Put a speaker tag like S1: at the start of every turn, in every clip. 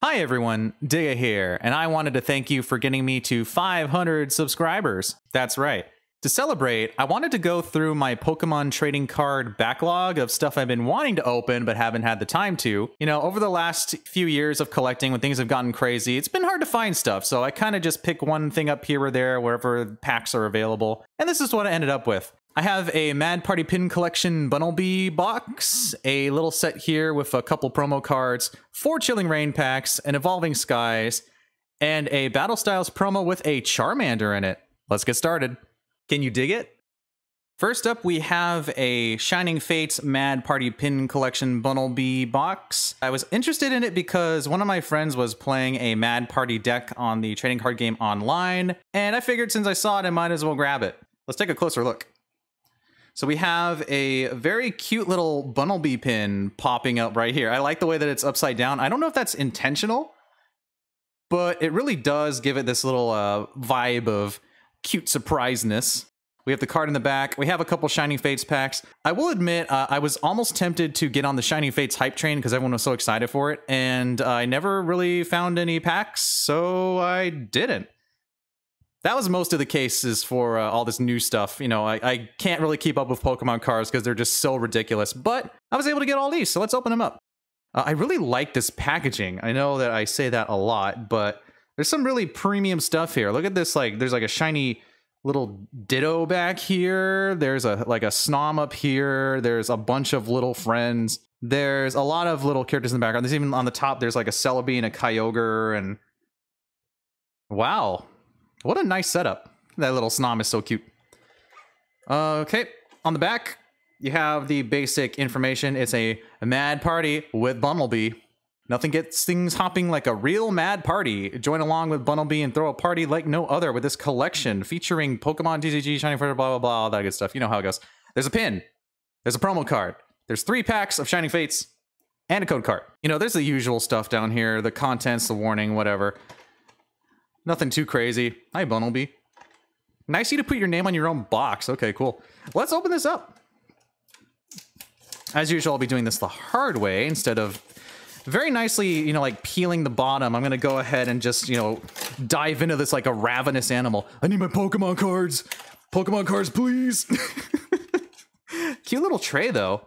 S1: Hi everyone, Digga here, and I wanted to thank you for getting me to 500 subscribers. That's right. To celebrate, I wanted to go through my Pokemon trading card backlog of stuff I've been wanting to open but haven't had the time to. You know, over the last few years of collecting when things have gotten crazy, it's been hard to find stuff, so I kind of just pick one thing up here or there wherever packs are available. And this is what I ended up with. I have a Mad Party Pin Collection Bunnelby box, a little set here with a couple promo cards, 4 Chilling Rain packs, an Evolving Skies, and a Battle Styles promo with a Charmander in it. Let's get started. Can you dig it? First up, we have a Shining Fates Mad Party Pin Collection Bunnelby box. I was interested in it because one of my friends was playing a Mad Party deck on the trading card game online, and I figured since I saw it, I might as well grab it. Let's take a closer look. So we have a very cute little Bunnelby pin popping up right here. I like the way that it's upside down. I don't know if that's intentional, but it really does give it this little vibe of cute surpriseness. We have the card in the back. We have a couple Shining Fates packs. I will admit, I was almost tempted to get on the Shining Fates hype train because everyone was so excited for it, and I never really found any packs, so I didn't. That was most of the cases for all this new stuff. You know, I can't really keep up with Pokemon cards because they're just so ridiculous, but I was able to get all these, so let's open them up. I really like this packaging. I know that I say that a lot, but there's some really premium stuff here. Look at this, like, there's like a shiny little Ditto back here. There's a Snom up here. There's a bunch of little friends. There's a lot of little characters in the background. There's even on the top, there's like a Celebi and a Kyogre, and wow. What a nice setup. That little Snom is so cute. Okay, on the back, you have the basic information. It's a Mad Party with Bunnelby. Nothing gets things hopping like a real Mad Party. Join along with Bunnelby and throw a party like no other with this collection featuring Pokemon TCG, Shining Fates, blah, blah, blah, all that good stuff. You know how it goes. There's a pin. There's a promo card. There's 3 packs of Shining Fates and a code card. You know, there's the usual stuff down here. The contents, the warning, whatever. Nothing too crazy. Hi, Bunnelby. Nice of you to put your name on your own box. Okay, cool. Let's open this up. As usual, I'll be doing this the hard way instead of very nicely, you know, like peeling the bottom. I'm going to go ahead and just, you know, dive into this like a ravenous animal. I need my Pokemon cards. Pokemon cards, please. Cute little tray, though.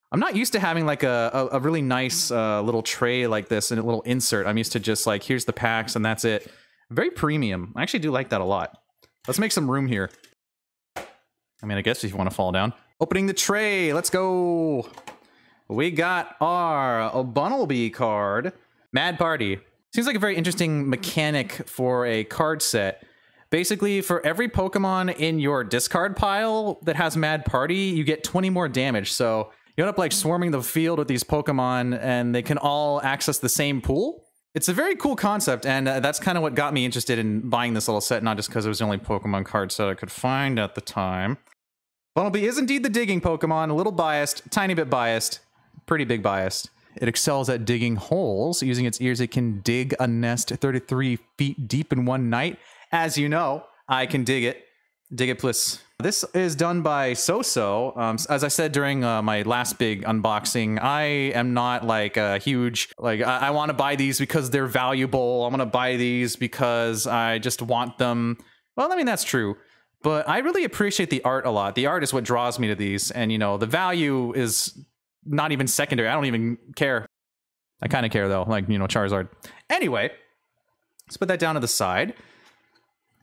S1: I'm not used to having like a really nice little tray like this and a little insert. I'm used to just like, here's the packs and that's it. Very premium. I actually do like that a lot. Let's make some room here. I mean, I guess if you want to fall down. Opening the tray. Let's go. We got our Bunnelby card. Mad Party. Seems like a very interesting mechanic for a card set. Basically, for every Pokemon in your discard pile that has Mad Party, you get 20 more damage. So you end up like swarming the field with these Pokemon and they can all access the same pool. It's a very cool concept, and that's kind of what got me interested in buying this little set, not just because it was the only Pokemon card set I could find at the time. Bunnelby is indeed the digging Pokemon, a little biased, tiny bit biased, pretty big biased. It excels at digging holes. Using its ears, it can dig a nest 33 feet deep in one night. As you know, I can dig it. Dig it, please. This is done by So-So. As I said during my last big unboxing, I am not like a huge, like, I want to buy these because they're valuable. I'm going to buy these because I just want them. Well, I mean, that's true. But I really appreciate the art a lot. The art is what draws me to these. And, you know, the value is not even secondary. I don't even care. I kind of care, though. Like, you know, Charizard. Anyway, let's put that down to the side.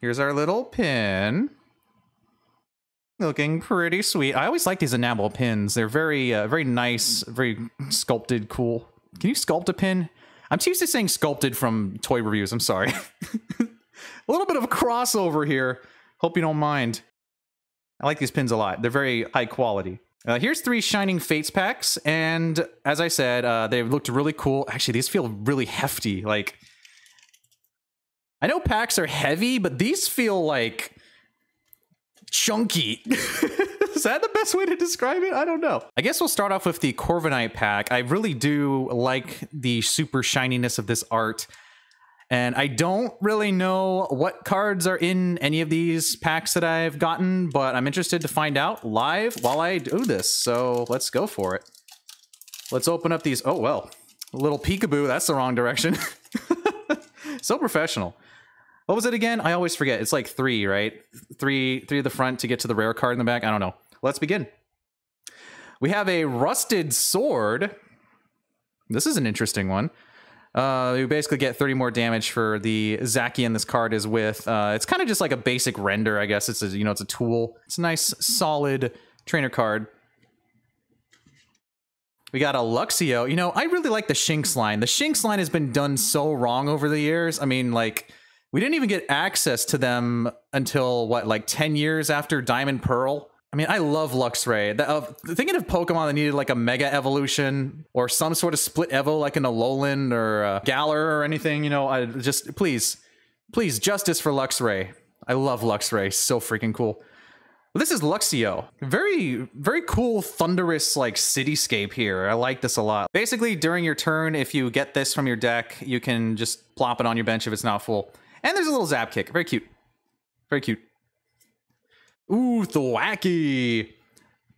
S1: Here's our little pin. Looking pretty sweet. I always like these enamel pins. They're very, very nice, very sculpted, cool. Can you sculpt a pin? I'm too used to saying sculpted from toy reviews. I'm sorry. A little bit of a crossover here. Hope you don't mind. I like these pins a lot. They're very high quality. Here's 3 Shining Fates packs, and as I said, they looked really cool. Actually, these feel really hefty. Like, I know packs are heavy, but these feel like chunky. Is that the best way to describe it? I don't know. I guess we'll start off with the Corviknight pack. I really do like the super shininess of this art. And I don't really know what cards are in any of these packs that I've gotten, but I'm interested to find out live while I do this. So let's go for it. Let's open up these. Oh, well. A little peekaboo, that's the wrong direction. So professional. What was it again? I always forget. It's like 3, right? Three at the front to get to the rare card in the back. I don't know. Let's begin. We have a rusted sword. This is an interesting one. You basically get 30 more damage for the Zacian this card is with. It's kind of just like a basic render, I guess. It's a, it's a tool. It's a nice, solid trainer card. We got a Luxio. I really like the Shinx line. The Shinx line has been done so wrong over the years. I mean, like, we didn't even get access to them until, what, like 10 years after Diamond Pearl? I mean, I love Luxray. Thinking of Pokemon that needed like a Mega Evolution or some sort of split Evo like an Alolan or a Galar or anything, I just, please, justice for Luxray. I love Luxray. So freaking cool. This is Luxio. Very, very cool, thunderous, like, cityscape here. I like this a lot. Basically, during your turn, if you get this from your deck, you can just plop it on your bench if it's not full. And there's a little Zap Kick. Very cute. Very cute. Ooh, Thwackey.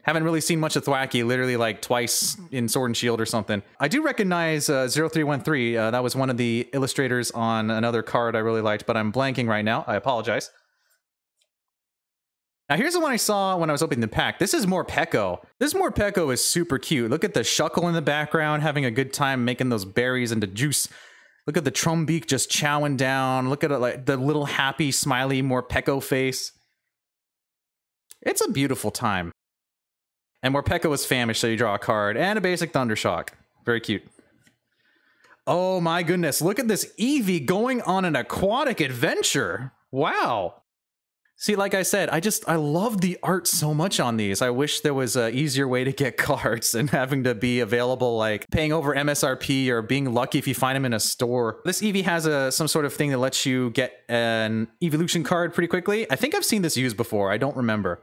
S1: Haven't really seen much of Thwackey, literally like twice in Sword and Shield or something. I do recognize 0313. That was one of the illustrators on another card I really liked, but I'm blanking right now. I apologize. Now here's the one I saw when I was opening the pack. This is Morpeko. This Morpeko is super cute. Look at the Shuckle in the background, having a good time making those berries into juice. Look at the Trumbeak just chowing down. Look at it, like the little happy, smiley Morpeko face. It's a beautiful time. And Morpeko is famished, so you draw a card. And a basic Thundershock. Very cute. Oh my goodness, look at this Eevee going on an aquatic adventure. Wow. See, like I said, I love the art so much on these. I wish there was an easier way to get cards and having to be available, like paying over MSRP or being lucky if you find them in a store. This Eevee has some sort of thing that lets you get an evolution card pretty quickly. I think I've seen this used before. I don't remember.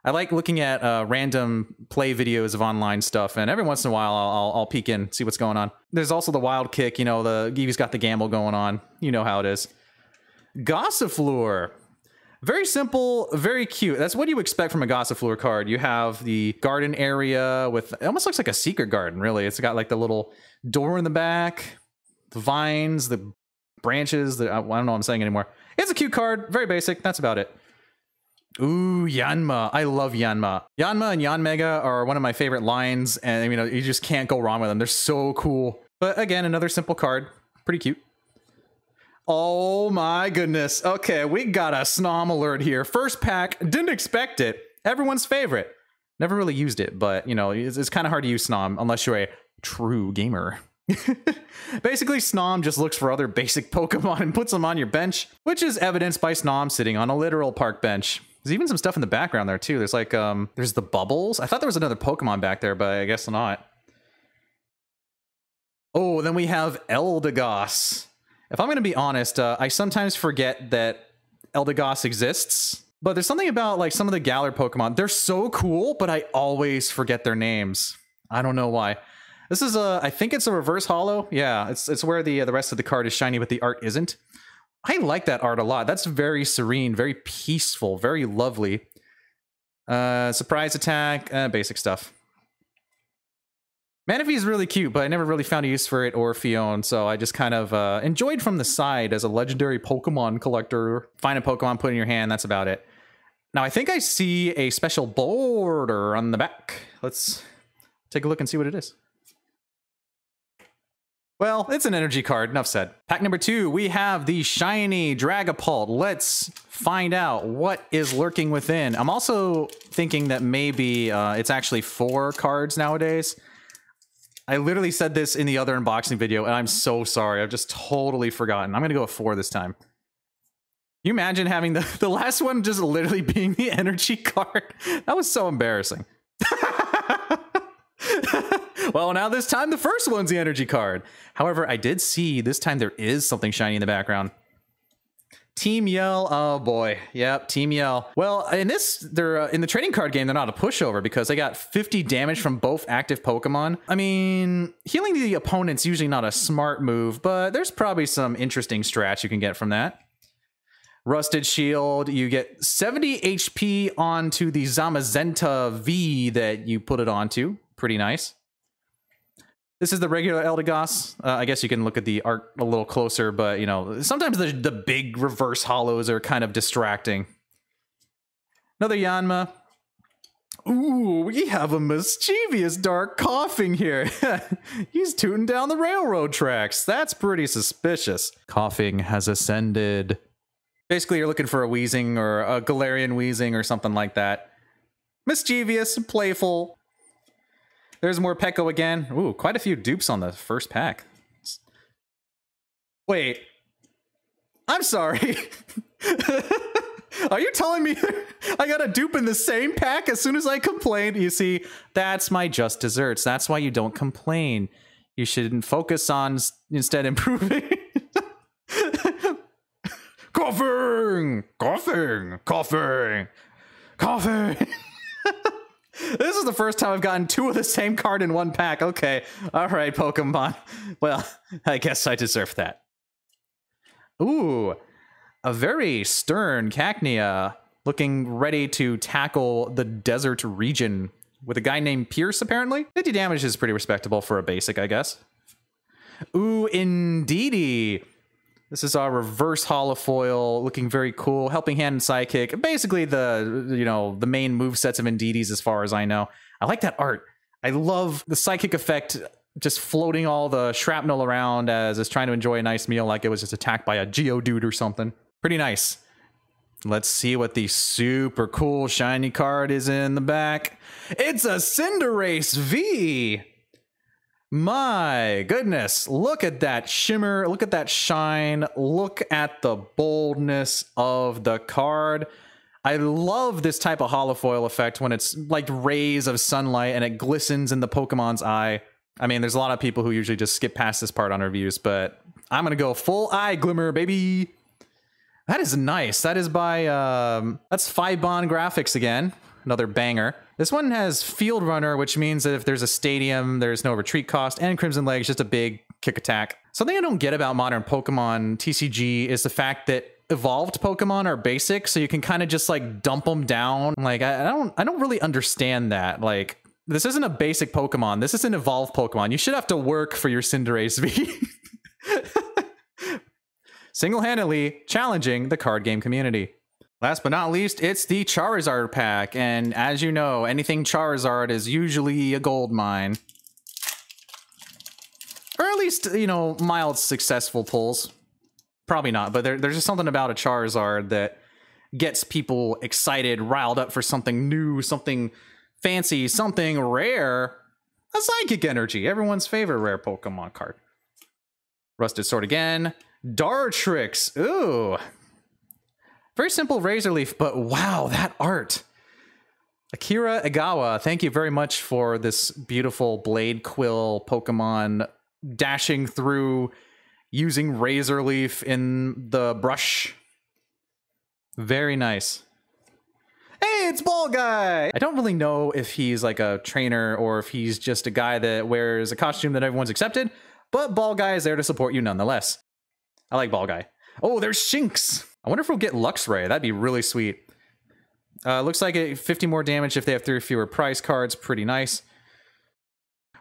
S1: I like looking at random play videos of online stuff, and every once in a while I'll peek in, see what's going on. There's also the Wild Kick, the Eevee's got the gamble going on. You know how it is. Gossifleur. Very simple, very cute. That's what you expect from a Gossifleur card. You have the garden area with, it almost looks like a secret garden, really. It's got like the little door in the back, the vines, the branches, I don't know what I'm saying anymore. It's a cute card, very basic, that's about it. Ooh, Yanma. I love Yanma. Yanma and Yanmega are one of my favorite lines, and you just can't go wrong with them. They're so cool. But again, another simple card, pretty cute. Oh my goodness. Okay, we got a Snom alert here. First pack, didn't expect it. Everyone's favorite. Never really used it, but it's kind of hard to use Snom unless you're a true gamer. Basically, Snom just looks for other basic Pokemon and puts them on your bench, which is evidenced by Snom sitting on a literal park bench. There's even some stuff in the background there too. There's like, there's the bubbles. I thought there was another Pokemon back there, but I guess not. Oh, then we have Eldegoss. If I'm going to be honest, I sometimes forget that Eldegoss exists, but there's something about like some of the Galar Pokemon. They're so cool, but I always forget their names. I don't know why. This is I think it's a reverse holo. Yeah, it's where the rest of the card is shiny, but the art isn't. I like that art a lot. That's very serene, very peaceful, very lovely. Surprise attack, basic stuff. Manaphy is really cute, but I never really found a use for it or Fion, so I just kind of enjoyed from the side as a legendary Pokemon collector. Find a Pokemon, put it in your hand, that's about it. Now, I think I see a special border on the back. Let's take a look and see what it is. Well, it's an energy card, enough said. Pack number 2, we have the shiny Dragapult. Let's find out what is lurking within. I'm also thinking that maybe it's actually 4 cards nowadays. I literally said this in the other unboxing video, and I'm so sorry. I've just totally forgotten. I'm going to go with 4 this time. Can you imagine having the last one just literally being the energy card? That was so embarrassing. Well, now this time the first one's the energy card. However, I did see this time there is something shiny in the background. Team Yell, oh boy, yep, Team Yell. Well, in this, they're in the trading card game, they're not a pushover because they got 50 damage from both active Pokemon. I mean, healing the opponent's usually not a smart move, but there's probably some interesting strats you can get from that. Rusted Shield, you get 70 HP onto the Zamazenta V that you put it onto. Pretty nice. This is the regular Eldegoss. I guess you can look at the art a little closer, but, you know, sometimes the big reverse hollows are kind of distracting. Another Yanma. Ooh, we have a mischievous dark coughing here. He's tooting down the railroad tracks. That's pretty suspicious. Coughing has ascended. Basically, you're looking for a Weezing or a Galarian Weezing or something like that. Mischievous, playful. There's Morpeko again. Ooh, quite a few dupes on the first pack. Wait. I'm sorry. Are you telling me I got a dupe in the same pack as soon as I complained? You see, that's my just desserts. That's why you don't complain. You should focus on instead improving. Coughing! Coughing! Coughing! Coughing! This is the first time I've gotten 2 of the same card in one pack. Okay. Alright, Pokemon. Well, I guess I deserve that. Ooh. A very stern Cacnea looking ready to tackle the desert region with a guy named Pierce, apparently. 50 damage is pretty respectable for a basic, I guess. Ooh, Indeedee. This is our reverse holofoil, looking very cool. Helping Hand and Psychic. Basically the, you know, the main movesets of Indeedees as far as I know. I like that art. I love the Psychic effect, just floating all the shrapnel around as it's trying to enjoy a nice meal like it was just attacked by a Geodude or something. Pretty nice. Let's see what the super cool shiny card is in the back. It's a Cinderace V! My goodness, look at that shimmer, look at that shine, look at the boldness of the card. I love this type of holofoil effect when it's like rays of sunlight and it glistens in the Pokemon's eye. I mean, there's a lot of people who usually just skip past this part on reviews, but I'm gonna go full eye glimmer, baby. That is nice. That is by, that's Fibon Graphics again. Another banger. This one has Field Runner, which means that if there's a stadium, there's no retreat cost, and Crimson Legs, just a big kick attack. Something I don't get about modern Pokemon TCG is the fact that evolved Pokemon are basic, so you can kind of just like dump them down. Like, I don't really understand that. Like, this isn't a basic Pokemon. This is an evolved Pokemon. You should have to work for your Cinderace V. Single-handedly challenging the card game community. Last but not least, it's the Charizard pack, and as you know, anything Charizard is usually a gold mine. Or at least, you know, mild successful pulls. Probably not, but there's just something about a Charizard that gets people excited, riled up for something new, something fancy, something rare. A Psychic Energy, everyone's favorite rare Pokemon card. Rusted Sword again. Dartrix, ooh. Very simple Razor Leaf, but wow, that art. Akira Egawa, thank you very much for this beautiful Blade Quill Pokemon dashing through using Razor Leaf in the brush. Very nice. Hey, it's Ball Guy! I don't really know if he's like a trainer or if he's just a guy that wears a costume that everyone's accepted, but Ball Guy is there to support you nonetheless. I like Ball Guy. Oh, there's Shinx! I wonder if we'll get Luxray. That'd be really sweet. Looks like 50 more damage if they have 3 or fewer prize cards. Pretty nice.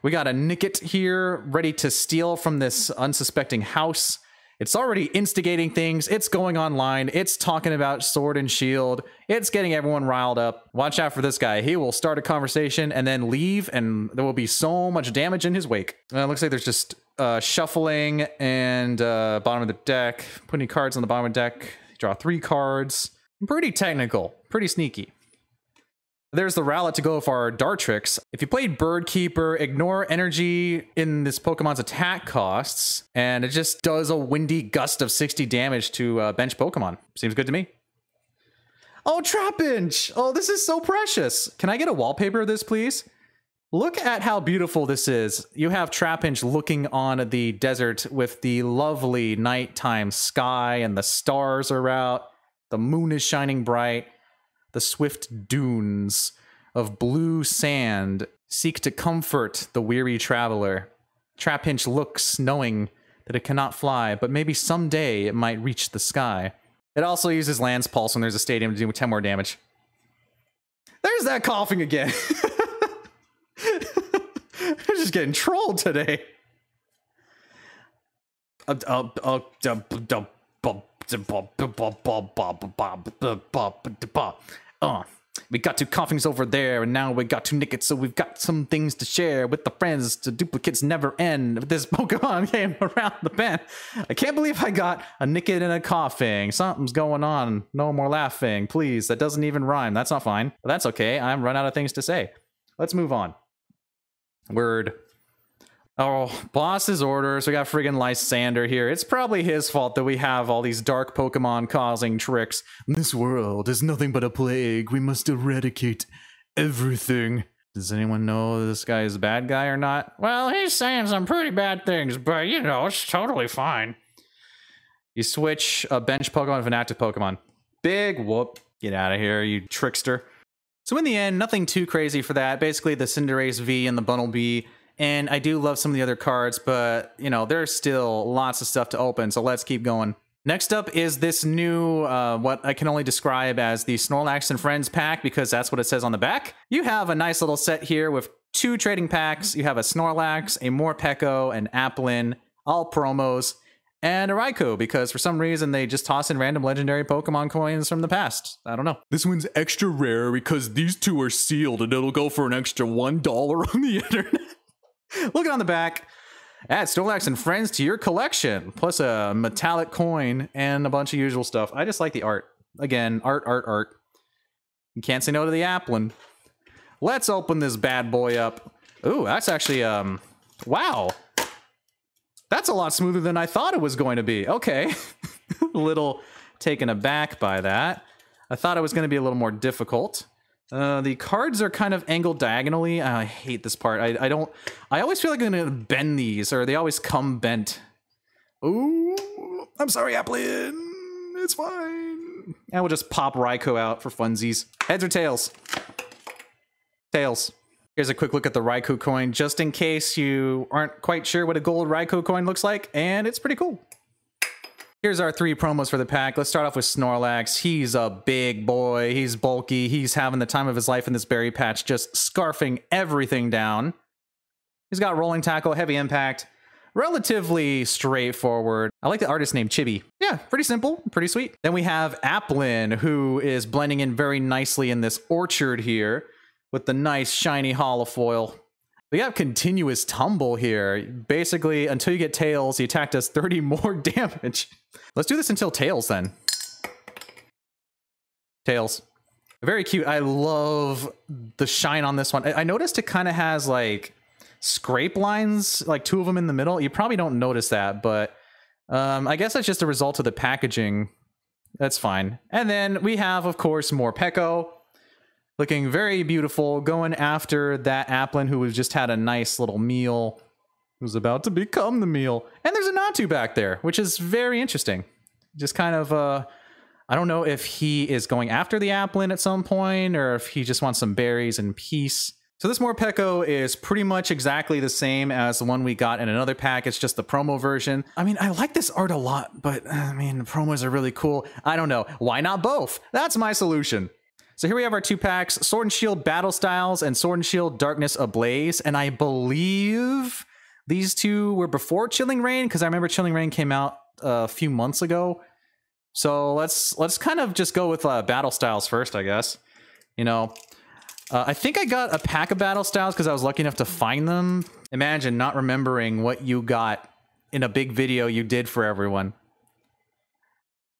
S1: We got a Nickit here, ready to steal from this unsuspecting house. It's already instigating things. It's going online. It's talking about Sword and Shield. It's getting everyone riled up. Watch out for this guy. He will start a conversation and then leave, and there will be so much damage in his wake. Looks like there's just shuffling and bottom of the deck. Putting cards on the bottom of the deck. Draw 3 cards. Pretty technical. Pretty sneaky. There's the Rowlet to go for our Dartrix. If you played Bird Keeper, ignore energy in this Pokemon's attack costs, and it just does a windy gust of 60 damage to bench Pokemon. Seems good to me. Oh, Trapinch! Oh, this is so precious. Can I get a wallpaper of this, please? Look at how beautiful this is. You have Trapinch looking on the desert with the lovely nighttime sky, and the stars are out. The moon is shining bright. The swift dunes of blue sand seek to comfort the weary traveler. Trapinch looks, knowing that it cannot fly, but maybe someday it might reach the sky. It also uses Lance Pulse when there's a stadium to do 10 more damage. There's that coughing again. just getting trolled today. We got two coughings over there, and now we got two nickets, so we've got some things to share with the friends. The duplicates never end. This Pokemon came around the bend. I can't believe I got a nicket and a coughing. Something's going on. No more laughing, please. That doesn't even rhyme. That's not fine. But that's okay. I'm run out of things to say. Let's move on. Word. Oh, boss's orders. We got friggin' Lysander here. It's probably his fault that we have all these dark Pokemon causing tricks. This world is nothing but a plague. We must eradicate everything. Does anyone know this guy is a bad guy or not? Well, he's saying some pretty bad things, but you know, it's totally fine. You switch a bench Pokemon with an active Pokemon. Big whoop. Get out of here, you trickster. So in the end, nothing too crazy for that. Basically, the Cinderace V and the Bunnelby. And I do love some of the other cards, but, you know, there's still lots of stuff to open, so let's keep going. Next up is this new, what I can only describe as the Snorlax and Friends pack, because that's what it says on the back. You have a nice little set here with 2 trading packs. You have a Snorlax, a Morpeko, an Applin, all promos, and a Raikou, because for some reason they just toss in random legendary Pokemon coins from the past. I don't know. This one's extra rare because these 2 are sealed, and it'll go for an extra $1 on the internet. Look on the back. Add Snorlax and Friends to your collection, plus a metallic coin and a bunch of usual stuff. I just like the art. Again, art, art, art. You can't say no to the Applin. Let's open this bad boy up. Ooh, that's actually, wow. That's a lot smoother than I thought it was going to be. Okay. A little taken aback by that. I thought it was going to be a little more difficult. The cards are kind of angled diagonally. I hate this part. I always feel like I'm gonna bend these, or they always come bent. Ooh, I'm sorry, Applin. It's fine. And we'll just pop Raikou out for funsies. Heads or tails? Tails. Here's a quick look at the Raikou coin, just in case you aren't quite sure what a gold Raikou coin looks like, and it's pretty cool. Here's our 3 promos for the pack. Let's start off with Snorlax. He's a big boy. He's bulky. He's having the time of his life in this berry patch, just scarfing everything down. He's got rolling tackle, heavy impact, relatively straightforward. I like the artist name, Chibi. Yeah, pretty simple, pretty sweet. Then we have Applin, who is blending in very nicely in this orchard here with the nice shiny holofoil. We have continuous tumble here. Basically, until you get tails, the attack does 30 more damage. Let's do this until tails then. Tails. Very cute. I love the shine on this one. I noticed it kind of has like scrape lines, like 2 of them in the middle. You probably don't notice that, but I guess that's just a result of the packaging. That's fine. And then we have, of course, Morpeko. Looking very beautiful, going after that Applin who has just had a nice little meal, who's about to become the meal. And there's a Natu back there, which is very interesting. Just kind of, I don't know if he is going after the Applin at some point, or if he just wants some berries and peace. So this Morpeko is pretty much exactly the same as the one we got in another pack. It's just the promo version. I mean, I like this art a lot, but I mean, the promos are really cool. I don't know. Why not both? That's my solution. So here we have our 2 packs, Sword and Shield Battle Styles and Sword and Shield Darkness Ablaze. And I believe these 2 were before Chilling Reign, because I remember Chilling Reign came out a few months ago. So let's kind of just go with Battle Styles first, I guess. You know, I think I got a pack of Battle Styles because I was lucky enough to find them. Imagine not remembering what you got in a big video you did for everyone.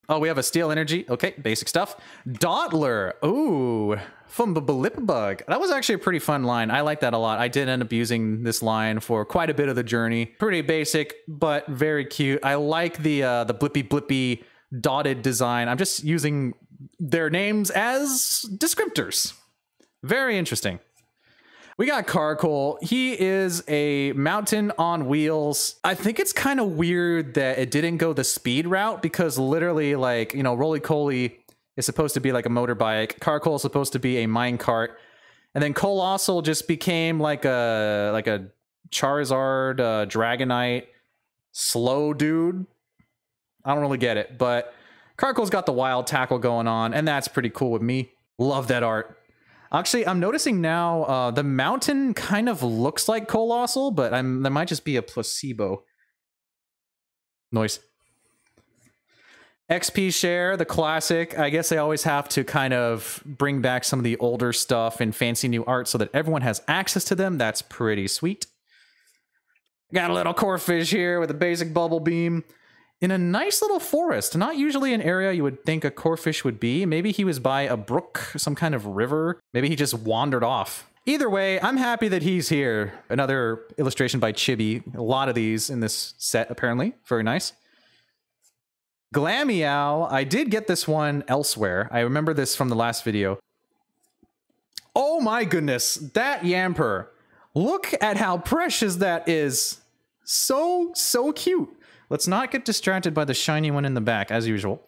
S1: Oh, we have a Steel Energy. Okay, basic stuff. Dottler. Ooh, Fumbabalipbug. That was actually a pretty fun line. I like that a lot. I did end up using this line for quite a bit of the journey. Pretty basic, but very cute. I like the blippy dotted design. I'm just using their names as descriptors. Very interesting. We got Carkol. He is a mountain on wheels. I think it's kind of weird that it didn't go the speed route, because literally, like, you know, Roly-Coly is supposed to be like a motorbike. Carkol is supposed to be a minecart. And then Colossal just became like a Charizard, Dragonite, slow dude. I don't really get it, but Carkol's got the wild tackle going on, and that's pretty cool with me. Love that art. Actually, I'm noticing now the mountain kind of looks like Colossal, but that might just be a placebo. Noise. XP share, the classic. I guess they always have to kind of bring back some of the older stuff and fancy new art so that everyone has access to them. That's pretty sweet. Got a little Corphish here with a basic bubble beam. In a nice little forest. Not usually an area you would think a Corphish would be. Maybe he was by a brook, some kind of river. Maybe he just wandered off. Either way, I'm happy that he's here. Another illustration by Chibi. A lot of these in this set, apparently. Very nice. Glameow, I did get this one elsewhere. I remember this from the last video. Oh my goodness, that Yamper. Look at how precious that is. So cute. Let's not get distracted by the shiny one in the back, as usual.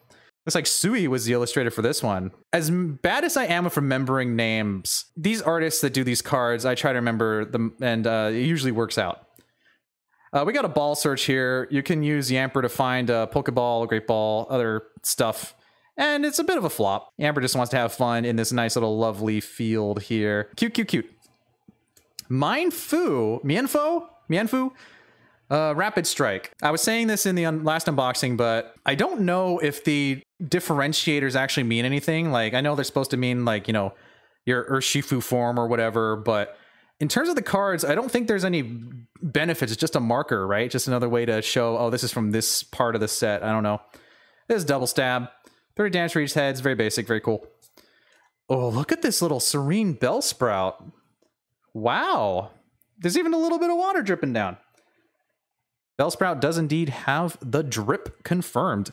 S1: Looks like Sui was the illustrator for this one. As bad as I am with remembering names, these artists that do these cards, I try to remember them, and it usually works out. We got a ball search here. You can use Yamper to find a Pokeball, a Great Ball, other stuff. And it's a bit of a flop. Yamper just wants to have fun in this nice little lovely field here. Cute. Mienfoo? Rapid Strike. I was saying this in the last unboxing, but I don't know if the differentiators actually mean anything. Like, I know they're supposed to mean, like, you know, your Urshifu form or whatever, but in terms of the cards, I don't think there's any benefits. It's just a marker, right? Just another way to show, oh, this is from this part of the set. I don't know. This is Double Stab. 30 damage for each heads. Very basic. Very cool. Oh, look at this little Serene Bellsprout. Wow. There's even a little bit of water dripping down. Bellsprout does indeed have the drip confirmed.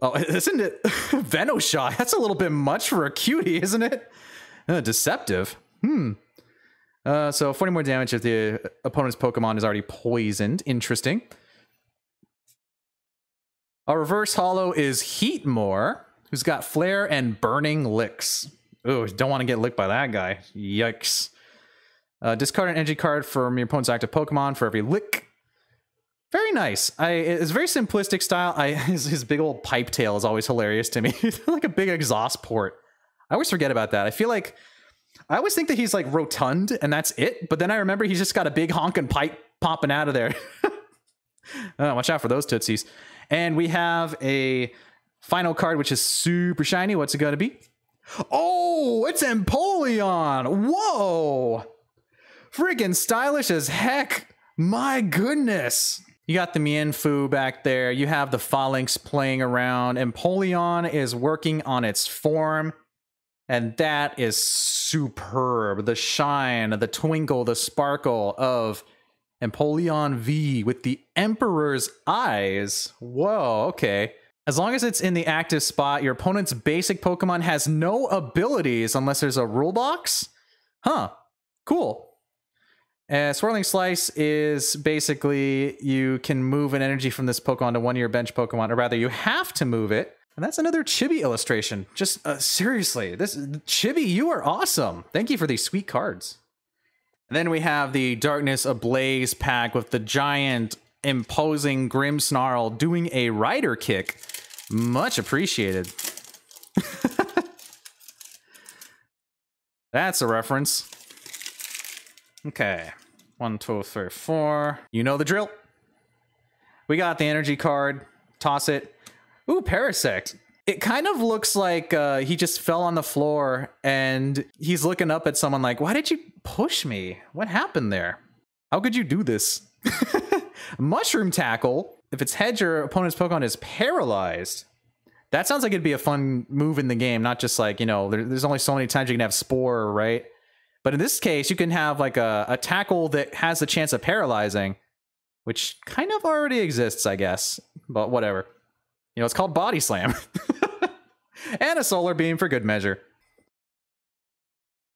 S1: Oh, isn't it? Venoshock. That's a little bit much for a cutie, isn't it? Deceptive. So 40 more damage if the opponent's Pokemon is already poisoned. Interesting. Our reverse holo is Heatmore, who's got Flare and Burning Licks. Ooh, don't want to get licked by that guy. Yikes. Discard an energy card from your opponent's active Pokemon for every lick. Very nice. It's very simplistic style. His big old pipe tail is always hilarious to me. Like a big exhaust port. I always forget about that. I always think that he's like rotund and that's it. But then I remember he's just got a big honking pipe popping out of there. Watch out for those tootsies. And we have a final card, which is super shiny. What's it going to be? Oh, it's Empoleon. Whoa. Freaking stylish as heck. My goodness. You got the Mienfoo back there. You have the Phalanx playing around. Empoleon is working on its form. And that is superb. The shine, the twinkle, the sparkle of Empoleon V with the Emperor's eyes. Whoa, okay. As long as it's in the active spot, your opponent's basic Pokemon has no abilities unless there's a rule box? Huh, cool. Swirling Slice is basically you can move an energy from this Pokemon to one of your bench Pokemon, or rather you have to move it. And that's another Chibi illustration. Just seriously, Chibi, you are awesome. Thank you for these sweet cards. And then we have the Darkness Ablaze pack with the giant imposing Grimmsnarl doing a rider kick. Much appreciated. That's a reference. Okay. 1, 2, 3, 4. You know the drill. We got the energy card. Toss it. Ooh, Parasect. It kind of looks like he just fell on the floor and he's looking up at someone like, why did you push me? What happened there? How could you do this? Mushroom Tackle. If its head, your opponent's Pokemon is paralyzed. That sounds like it'd be a fun move in the game, not just like, you know, there's only so many times you can have Spore, right? But in this case, you can have like a tackle that has the chance of paralyzing, which kind of already exists, I guess. But whatever. You know, it's called Body Slam. And a Solar Beam for good measure.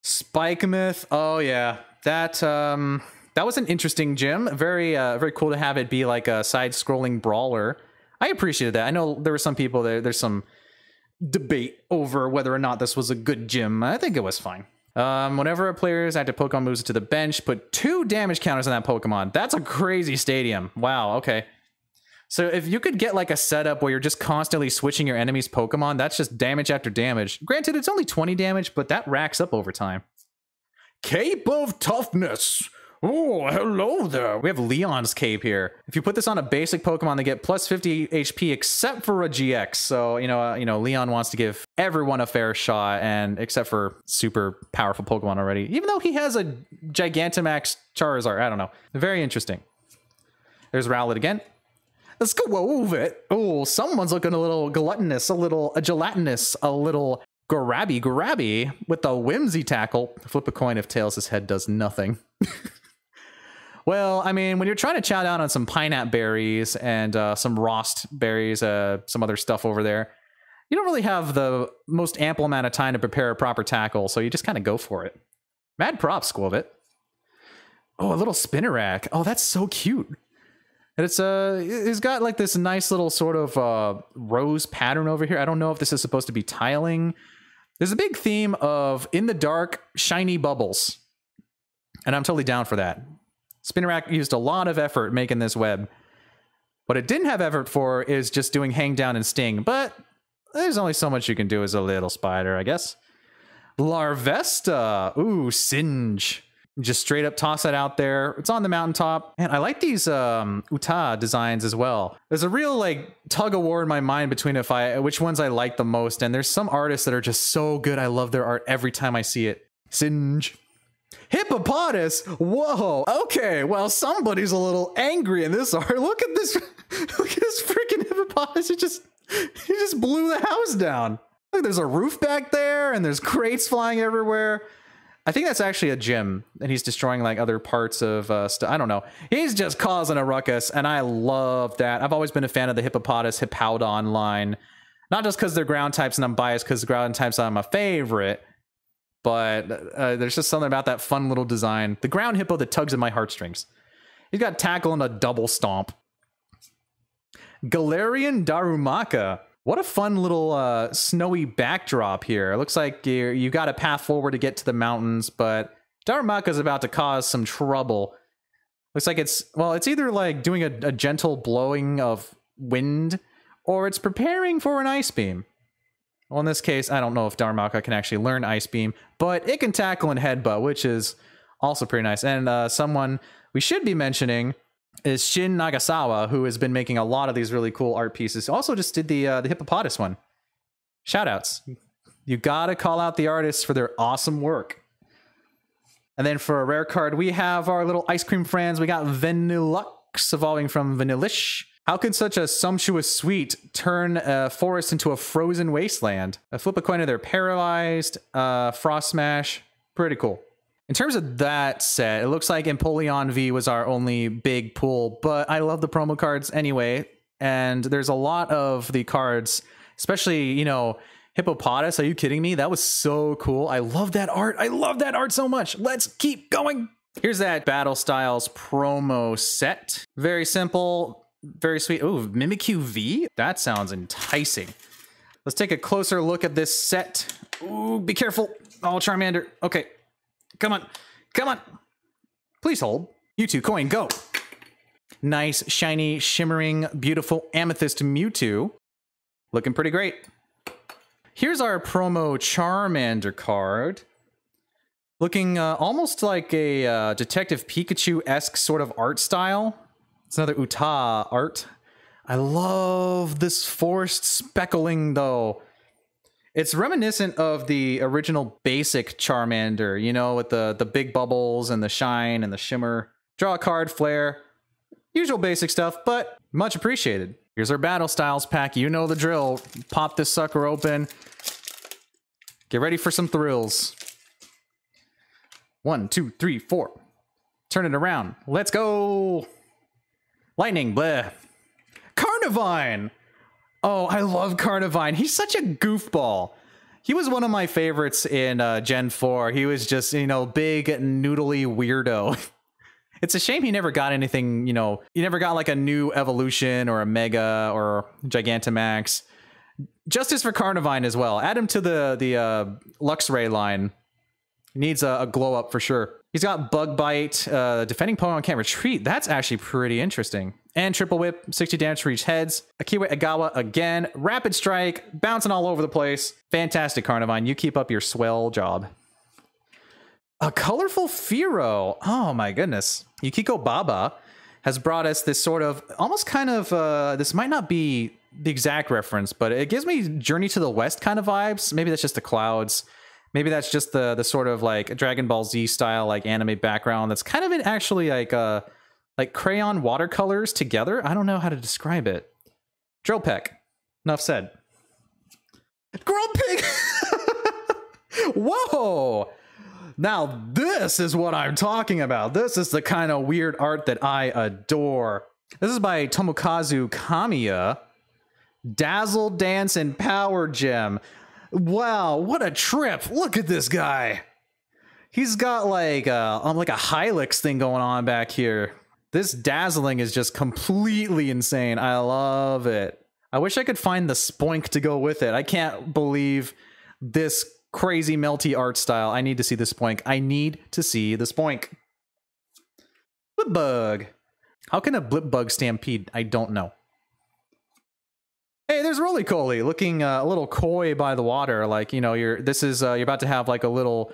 S1: Spike Myth. Oh, yeah. That was an interesting gym. Very cool to have it be like a side-scrolling brawler. I appreciated that. I know there were some people, there's some debate over whether or not this was a good gym. I think it was fine. Whenever a player's active Pokemon moves to the bench, put 2 damage counters on that Pokemon. That's a crazy stadium. Wow, okay. So if you could get like a setup where you're just constantly switching your enemy's Pokemon, that's just damage after damage. Granted, it's only 20 damage, but that racks up over time. Cape of Toughness. Oh, hello there. We have Leon's Cape here. If you put this on a basic Pokemon, they get plus 50 HP except for a GX. So, Leon wants to give everyone a fair shot, and except for super powerful Pokemon already. Even though he has a Gigantamax Charizard. I don't know. Very interesting. There's Rowlet again. Let's go over it. Oh, someone's looking a little gluttonous, a little gelatinous, a little grabby with the whimsy tackle. Flip a coin if Tails' head does nothing. Well, I mean, when you're trying to chow down on some pineapple berries and some Rost berries, some other stuff over there, you don't really have the most ample amount of time to prepare a proper tackle, so you just kind of go for it. Mad props, Squilvit. Oh, a little Spinnerack. Oh, that's so cute. And it's got like this nice little sort of rose pattern over here. I don't know if this is supposed to be tiling. There's a big theme of in the dark, shiny bubbles. And I'm totally down for that. Spinnerack used a lot of effort making this web. What it didn't have effort for is just doing hang down and sting, but there's only so much you can do as a little spider, I guess. Larvesta. Ooh, Singe. Just straight up toss that out there. It's on the mountaintop. And I like these Uta designs as well. There's a real like tug of war in my mind between which ones I like the most. And there's some artists that are just so good. I love their art every time I see it. Singe. Hippopotamus. Whoa. Okay. Well, somebody's a little angry in this art. Look at this. Look at this freaking hippopotamus. He just blew the house down. Look, there's a roof back there and there's crates flying everywhere. I think that's actually a gym, and he's destroying like other parts of stuff. I don't know. He's just causing a ruckus, and I love that. I've always been a fan of the Hippopotamus Hippowdon line. Not just because they're ground types, and I'm biased because the ground types are my favorite, but there's just something about that fun little design. The ground hippo that tugs at my heartstrings. He's got tackle and a double stomp. Galarian Darumaka. What a fun little snowy backdrop here. It looks like you got a path forward to get to the mountains, but Darumaka's about to cause some trouble. Looks like it's either like doing a gentle blowing of wind, or it's preparing for an ice beam. Well, in this case, I don't know if Darumaka can actually learn ice beam, but it can tackle and headbutt, which is also pretty nice. And someone we should be mentioning is Shin Nagasawa, who has been making a lot of these really cool art pieces. Also just did the hippopotamus one. Shoutouts. You gotta call out the artists for their awesome work. And then for a rare card, we have our little ice cream friends. We got Vanillux, evolving from Vanillish. How could such a sumptuous sweet turn a forest into a frozen wasteland? Flip a coin if they're paralyzed. Frost Smash. Pretty cool. In terms of that set, it looks like Empoleon V was our only big pull, but I love the promo cards anyway. And there's a lot of the cards, especially, Hippopotamus. Are you kidding me? That was so cool. I love that art. I love that art so much. Let's keep going. Here's that Battle Styles promo set. Very simple, very sweet. Ooh, Mimikyu V? That sounds enticing. Let's take a closer look at this set. Ooh, be careful. Oh, Charmander. Okay. Come on. Come on. Please hold. You two, coin, go. Nice, shiny, shimmering, beautiful Amethyst Mewtwo. Looking pretty great. Here's our promo Charmander card. Looking almost like a Detective Pikachu-esque sort of art style. It's another Uta art. I love this forest speckling, though. It's reminiscent of the original basic Charmander, with the big bubbles and the shine and the shimmer. Draw a card, flare. Usual basic stuff, but much appreciated. Here's our Battle Styles pack. You know the drill. Pop this sucker open. Get ready for some thrills. 1, 2, 3, 4. Turn it around. Let's go. Lightning, bleh. Carnivine. Oh, I love Carnivine. He's such a goofball. He was one of my favorites in Gen 4. He was just, big, noodly weirdo. It's a shame he never got anything, he never got like a new evolution or a Mega or Gigantamax. Justice for Carnivine as well. Add him to the Luxray line. He needs a glow up for sure. He's got Bug Bite, defending Pokemon can't retreat. That's actually pretty interesting. And Triple Whip, 60 damage for each heads. Akiwa Agawa again. Rapid Strike, bouncing all over the place. Fantastic, Carnivine. You keep up your swell job. A colorful Fearow. Oh my goodness. Yukiko Baba has brought us this sort of, almost kind of, this might not be the exact reference, but it gives me Journey to the West kind of vibes. Maybe that's just the clouds. Maybe that's just the sort of like Dragon Ball Z style like anime background that's kind of actually like crayon watercolors together. I don't know how to describe it. Drillpeck. Enough said. Grumpig! Whoa! Now this is what I'm talking about. This is the kind of weird art that I adore. This is by Tomokazu Kamiya. Dazzle Dance and Power Gem. Wow, what a trip. Look at this guy. He's got like a Hylix thing going on back here. This dazzling is just completely insane. I love it. I wish I could find the spoink to go with it. I can't believe this crazy melty art style. I need to see the spoink. I need to see the spoink. Blipbug. How can a Blipbug stampede? I don't know. Hey, there's Roly-Coly looking a little coy by the water. Like, you know, you're about to have like a little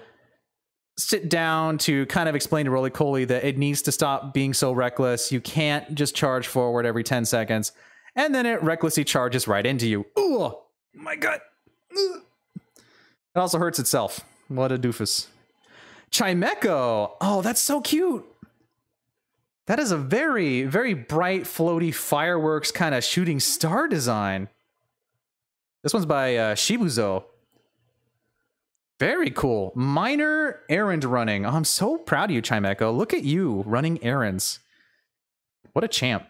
S1: sit down to kind of explain to Roly-Coly that it needs to stop being so reckless. You can't just charge forward every 10 seconds. And then it recklessly charges right into you. Ooh, my God. Ugh. It also hurts itself. What a doofus. Chimecho. Oh, that's so cute. That is a very, very bright, floaty fireworks kind of shooting star design. This one's by Shibuzo. Very cool. Minor errand running. Oh, I'm so proud of you, Chimecho. Look at you running errands. What a champ.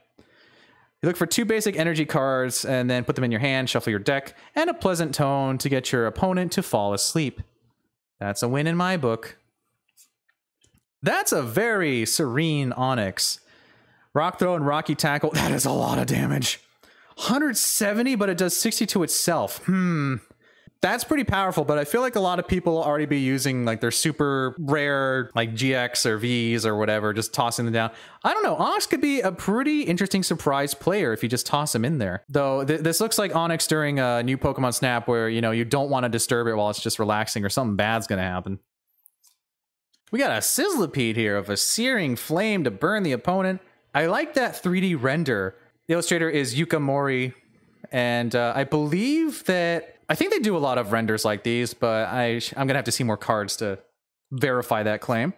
S1: You look for 2 basic energy cards and then put them in your hand, shuffle your deck, and a pleasant tone to get your opponent to fall asleep. That's a win in my book. That's a very serene Onyx. Rock Throw and Rocky Tackle. That is a lot of damage. 170, but it does 60 to itself. That's pretty powerful, but I feel like a lot of people already be using like their super rare like GX or Vs or whatever, just tossing them down. I don't know. Onyx could be a pretty interesting surprise player if you just toss him in there. Though this looks like Onyx during a new Pokemon Snap where, you know, you don't want to disturb it while it's just relaxing or something bad's going to happen. We got a Sizzlipede here of a searing flame to burn the opponent. I like that 3D render. The illustrator is Yuka Mori, and I believe that... I think they do a lot of renders like these, but I'm going to have to see more cards to verify that claim.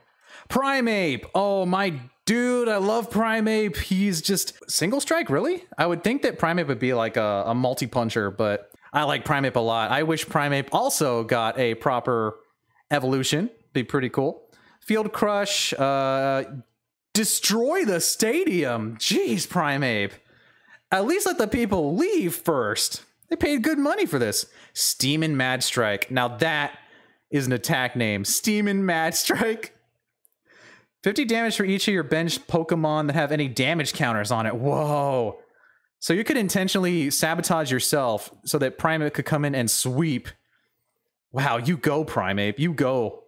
S1: Primeape! Oh, my dude, I love Primeape. He's just... Single strike, really? I would think that Primeape would be like a multi-puncher, but I like Primeape a lot. I wish Primeape also got a proper evolution. Be pretty cool. Field Crush, destroy the stadium. Jeez, Primeape. At least let the people leave first. They paid good money for this. Steamin' Mad Strike. Now that is an attack name. Steamin' Mad Strike. 50 damage for each of your bench Pokemon that have any damage counters on it. Whoa. So you could intentionally sabotage yourself so that Primeape could come in and sweep. Wow, you go, Primeape. You go.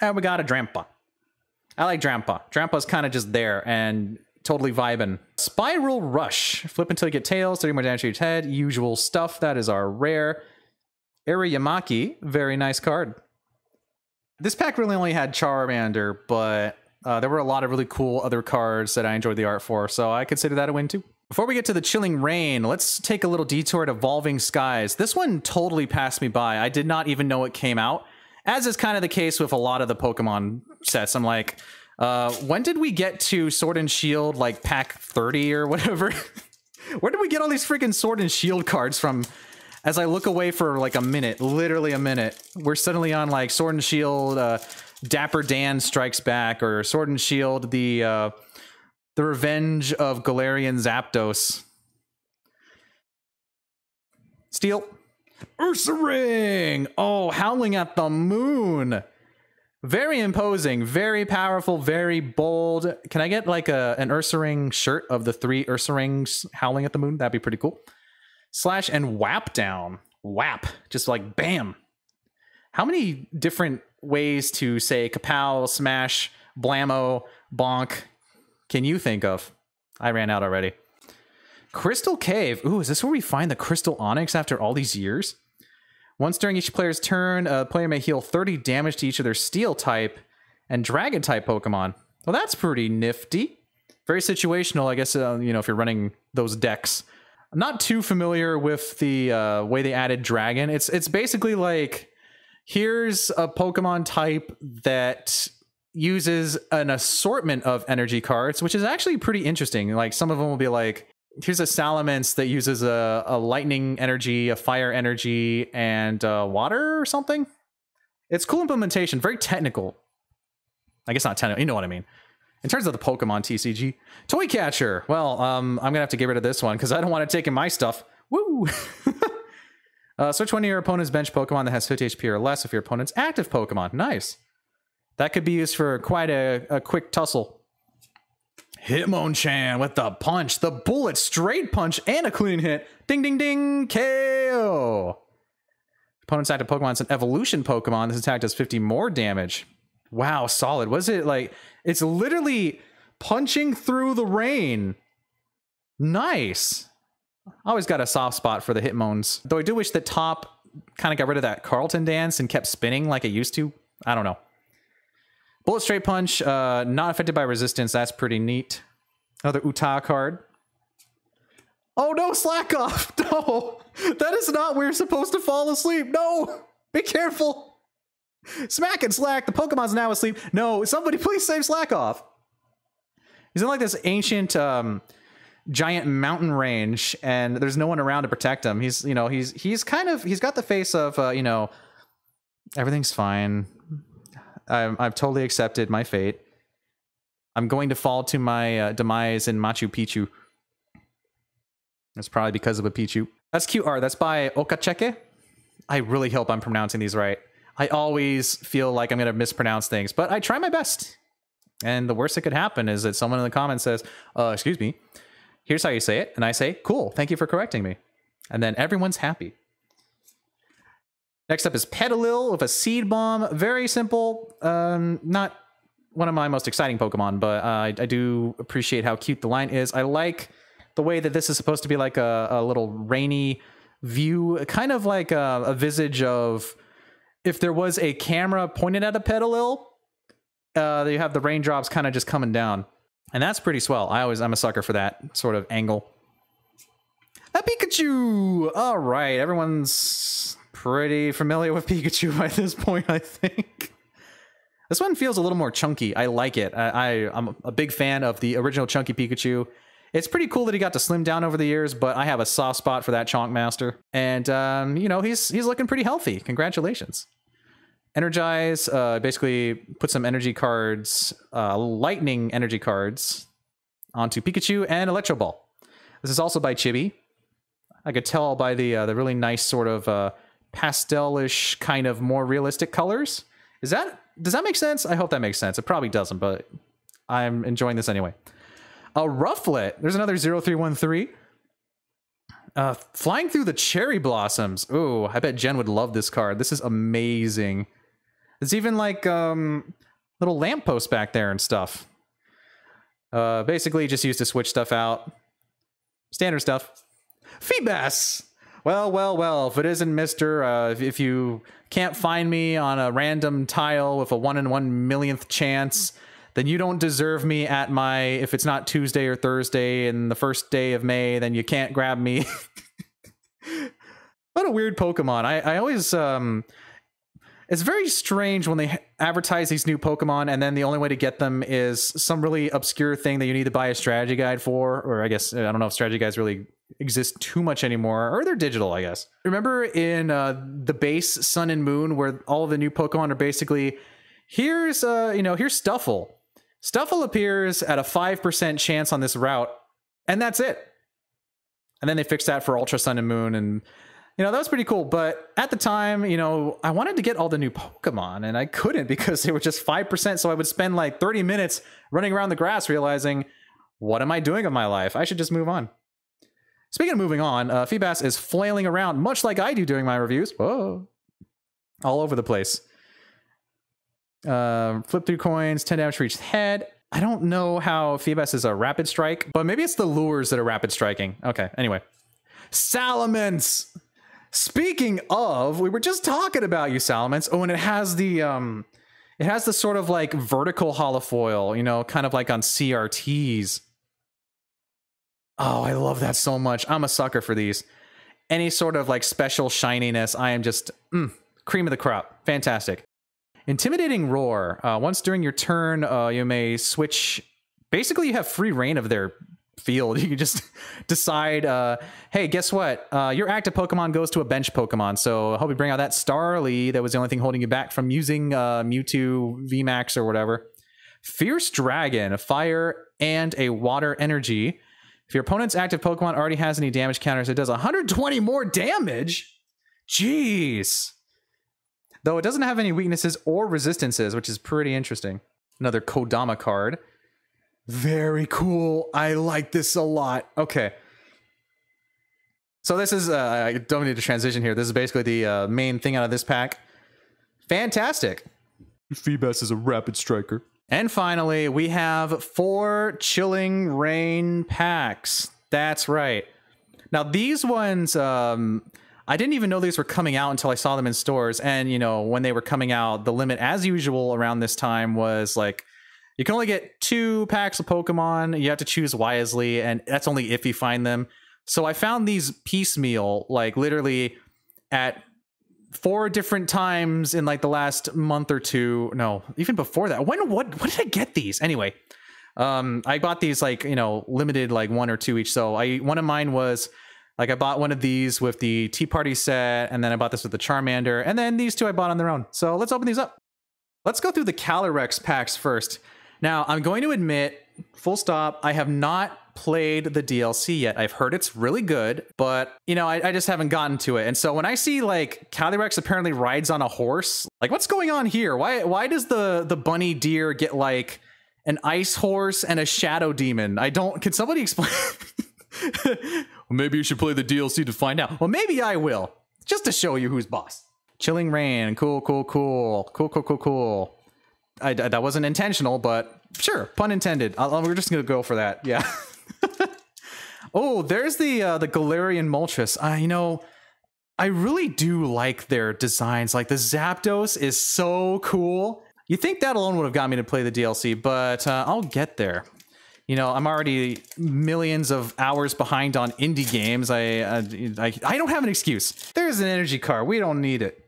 S1: And we got a Drampa. I like Drampa. Drampa's kind of just there and totally vibing. Spiral Rush. Flip until you get tails, 30 more damage to each head. Usual stuff. That is our rare. Iriyamaki. Very nice card. This pack really only had Charmander, but there were a lot of really cool other cards that I enjoyed the art for, so I consider that a win too. Before we get to the Chilling Rain, let's take a little detour at Evolving Skies. This one totally passed me by. I did not even know it came out. As is kind of the case with a lot of the Pokemon sets. I'm like, when did we get to Sword and Shield, like pack 30 or whatever? Where did we get all these freaking Sword and Shield cards from? As I look away for like a minute, literally a minute, we're suddenly on like Sword and Shield, Dapper Dan Strikes Back, or Sword and Shield, the Revenge of Galarian Zapdos. Steel. Ursaring! Oh, Howling at the Moon! Very imposing, very powerful, very bold. Can I get like an Ursaring shirt of the 3 Ursarings howling at the moon? That'd be pretty cool. Slash and Whap down. Whap. Just like bam. How many different ways to say kapow, smash, blammo, bonk can you think of? I ran out already. Crystal Cave. Ooh, is this where we find the Crystal Onyx after all these years? Once during each player's turn, a player may heal 30 damage to each of their Steel type and Dragon type Pokemon. Well, that's pretty nifty. Very situational, I guess, you know, if you're running those decks. I'm not too familiar with the way they added Dragon. It's basically like, here's a Pokemon type that uses an assortment of energy cards, which is actually pretty interesting. Like, some of them will be like, here's a Salamence that uses a lightning energy, a fire energy, and water or something. It's cool implementation, very technical. I guess not technical, you know what I mean. In terms of the Pokemon TCG. Toy Catcher. Well, I'm going to have to get rid of this one because I don't want to take in my stuff. Woo! Search one of your opponent's bench Pokemon that has 50 HP or less if your opponent's active Pokemon. Nice. That could be used for quite a quick tussle. Hitmonchan with the punch, the bullet straight punch, and a clean hit. Ding, ding, ding, KO. Opponent's active Pokemon is an evolution Pokemon. This attack does 50 more damage. Wow, solid. Was it like, it's literally punching through the rain. Nice. Always got a soft spot for the Hitmons. Though I do wish that Top kind of got rid of that Carlton dance and kept spinning like it used to. I don't know. Bullet Straight Punch, not affected by resistance. That's pretty neat. Another Uta card. Oh no, slack off. No, that is not where you're supposed to fall asleep. No, be careful. Smack and Slack. The Pokemon's now asleep. No, somebody please save Slack off. He's in like this ancient giant mountain range, and there's no one around to protect him. He's, you know, he's got the face of, you know, everything's fine. I've totally accepted my fate. I'm going to fall to my demise in Machu Picchu. That's probably because of a Pichu. That's cute art. That's by Okacheke. I really hope I'm pronouncing these right. I always feel like I'm going to mispronounce things, but I try my best. And the worst that could happen is that someone in the comments says, excuse me, here's how you say it. And I say, cool, thank you for correcting me. And then everyone's happy. Next up is Petalil with a Seed Bomb. Very simple. Not one of my most exciting Pokemon, but I do appreciate how cute the line is. I like the way that this is supposed to be like a little rainy view, kind of like a visage of if there was a camera pointed at a Petalil, you have the raindrops kind of just coming down. And that's pretty swell. I'm a sucker for that sort of angle. A Pikachu! All right, everyone's pretty familiar with Pikachu by this point, I think. This one feels a little more chunky. I like it. I'm a big fan of the original chunky Pikachu. It's pretty cool that he got to slim down over the years, but I have a soft spot for that Chonk Master. And, you know, he's looking pretty healthy. Congratulations. Energize, basically put some energy cards, lightning energy cards onto Pikachu and Electro Ball. This is also by Chibi. I could tell by the really nice sort of pastel-ish kind of more realistic colors. Does that make sense? I hope that makes sense. It probably doesn't, but I'm enjoying this anyway. A Rufflet. There's another 0313. Flying Through the Cherry Blossoms. Ooh, I bet Jen would love this card. This is amazing. There's even like little lampposts back there and stuff. Basically just used to switch stuff out. Standard stuff. Feebas! Well, if it isn't Mr. If you can't find me on a random tile with a 1 in 1 millionth chance, then you don't deserve me at my, if it's not Tuesday or Thursday and the first day of May, then you can't grab me. What a weird Pokemon. I always, it's very strange when they advertise these new Pokemon and then the only way to get them is some really obscure thing that you need to buy a strategy guide for, or I guess, I don't know if strategy guides really exist too much anymore, or they're digital, I guess. Remember in the base Sun and Moon where all of the new Pokemon are basically, here's, here's Stuffle. Stuffle appears at a 5% chance on this route, and that's it. And then they fixed that for Ultra Sun and Moon, and that was pretty cool. But at the time, I wanted to get all the new Pokemon, and I couldn't because they were just 5%. So I would spend like 30 minutes running around the grass realizing, what am I doing with my life? I should just move on. Speaking of moving on, Feebas is flailing around, much like I do during my reviews. Whoa. All over the place. Flip through coins, 10 damage for each head. I don't know how Phoebus is a rapid strike, but maybe it's the lures that are rapid striking. Okay, anyway. Salamence! Speaking of, we were just talking about you, Salamence. Oh, and it has the sort of like vertical holofoil, you know, kind of like on CRTs. Oh, I love that so much. I'm a sucker for these. Any sort of like special shininess, I am just cream of the crop. Fantastic. Intimidating Roar. Once during your turn, you may switch. Basically, you have free reign of their field. You can just decide, hey, guess what? Your active Pokemon goes to a bench Pokemon. So I hope you bring out that Starly that was the only thing holding you back from using Mewtwo VMAX or whatever. Fierce Dragon, fire and a water energy. If your opponent's active Pokemon already has any damage counters, it does 120 more damage. Jeez. Though it doesn't have any weaknesses or resistances, which is pretty interesting. Another Kodama card. Very cool. I like this a lot. Okay. So this is, I don't need to transition here. This is basically the main thing out of this pack. Fantastic. Phoebus is a rapid striker. And finally, we have 4 Chilling Rain packs. That's right. Now these ones, I didn't even know these were coming out until I saw them in stores. And, you know, when they were coming out, the limit, as usual, around this time was like, you can only get 2 packs of Pokemon. You have to choose wisely, and that's only if you find them. So I found these piecemeal, like literally at 4 different times in like the last month or 2. No, even before that. What did I get these? Anyway, I bought these like, you know, limited like 1 or 2 each. So one of mine was like, I bought one of these with the Tea Party set, and then I bought this with the Charmander, and then these 2 I bought on their own. So let's open these up. Let's go through the Calyrex packs first. Now, I'm going to admit, full stop, I have not played the DLC yet. I've heard it's really good, but, you know, I just haven't gotten to it. And so when I see, like, Calyrex apparently rides on a horse, like, what's going on here? Why does the bunny deer get, like, an ice horse and a shadow demon? Can somebody explain? Well, maybe you should play the DLC to find out. Well, maybe I will, just to show you who's boss. Chilling Rain, cool. That wasn't intentional, but sure, pun intended. We're just gonna go for that. Yeah. Oh, there's the Galarian Moltres. You know, I really do like their designs. Like the Zapdos is so cool. You think that alone would have got me to play the DLC, but I'll get there. You know, I'm already millions of hours behind on indie games. I don't have an excuse. There's an energy card. We don't need it.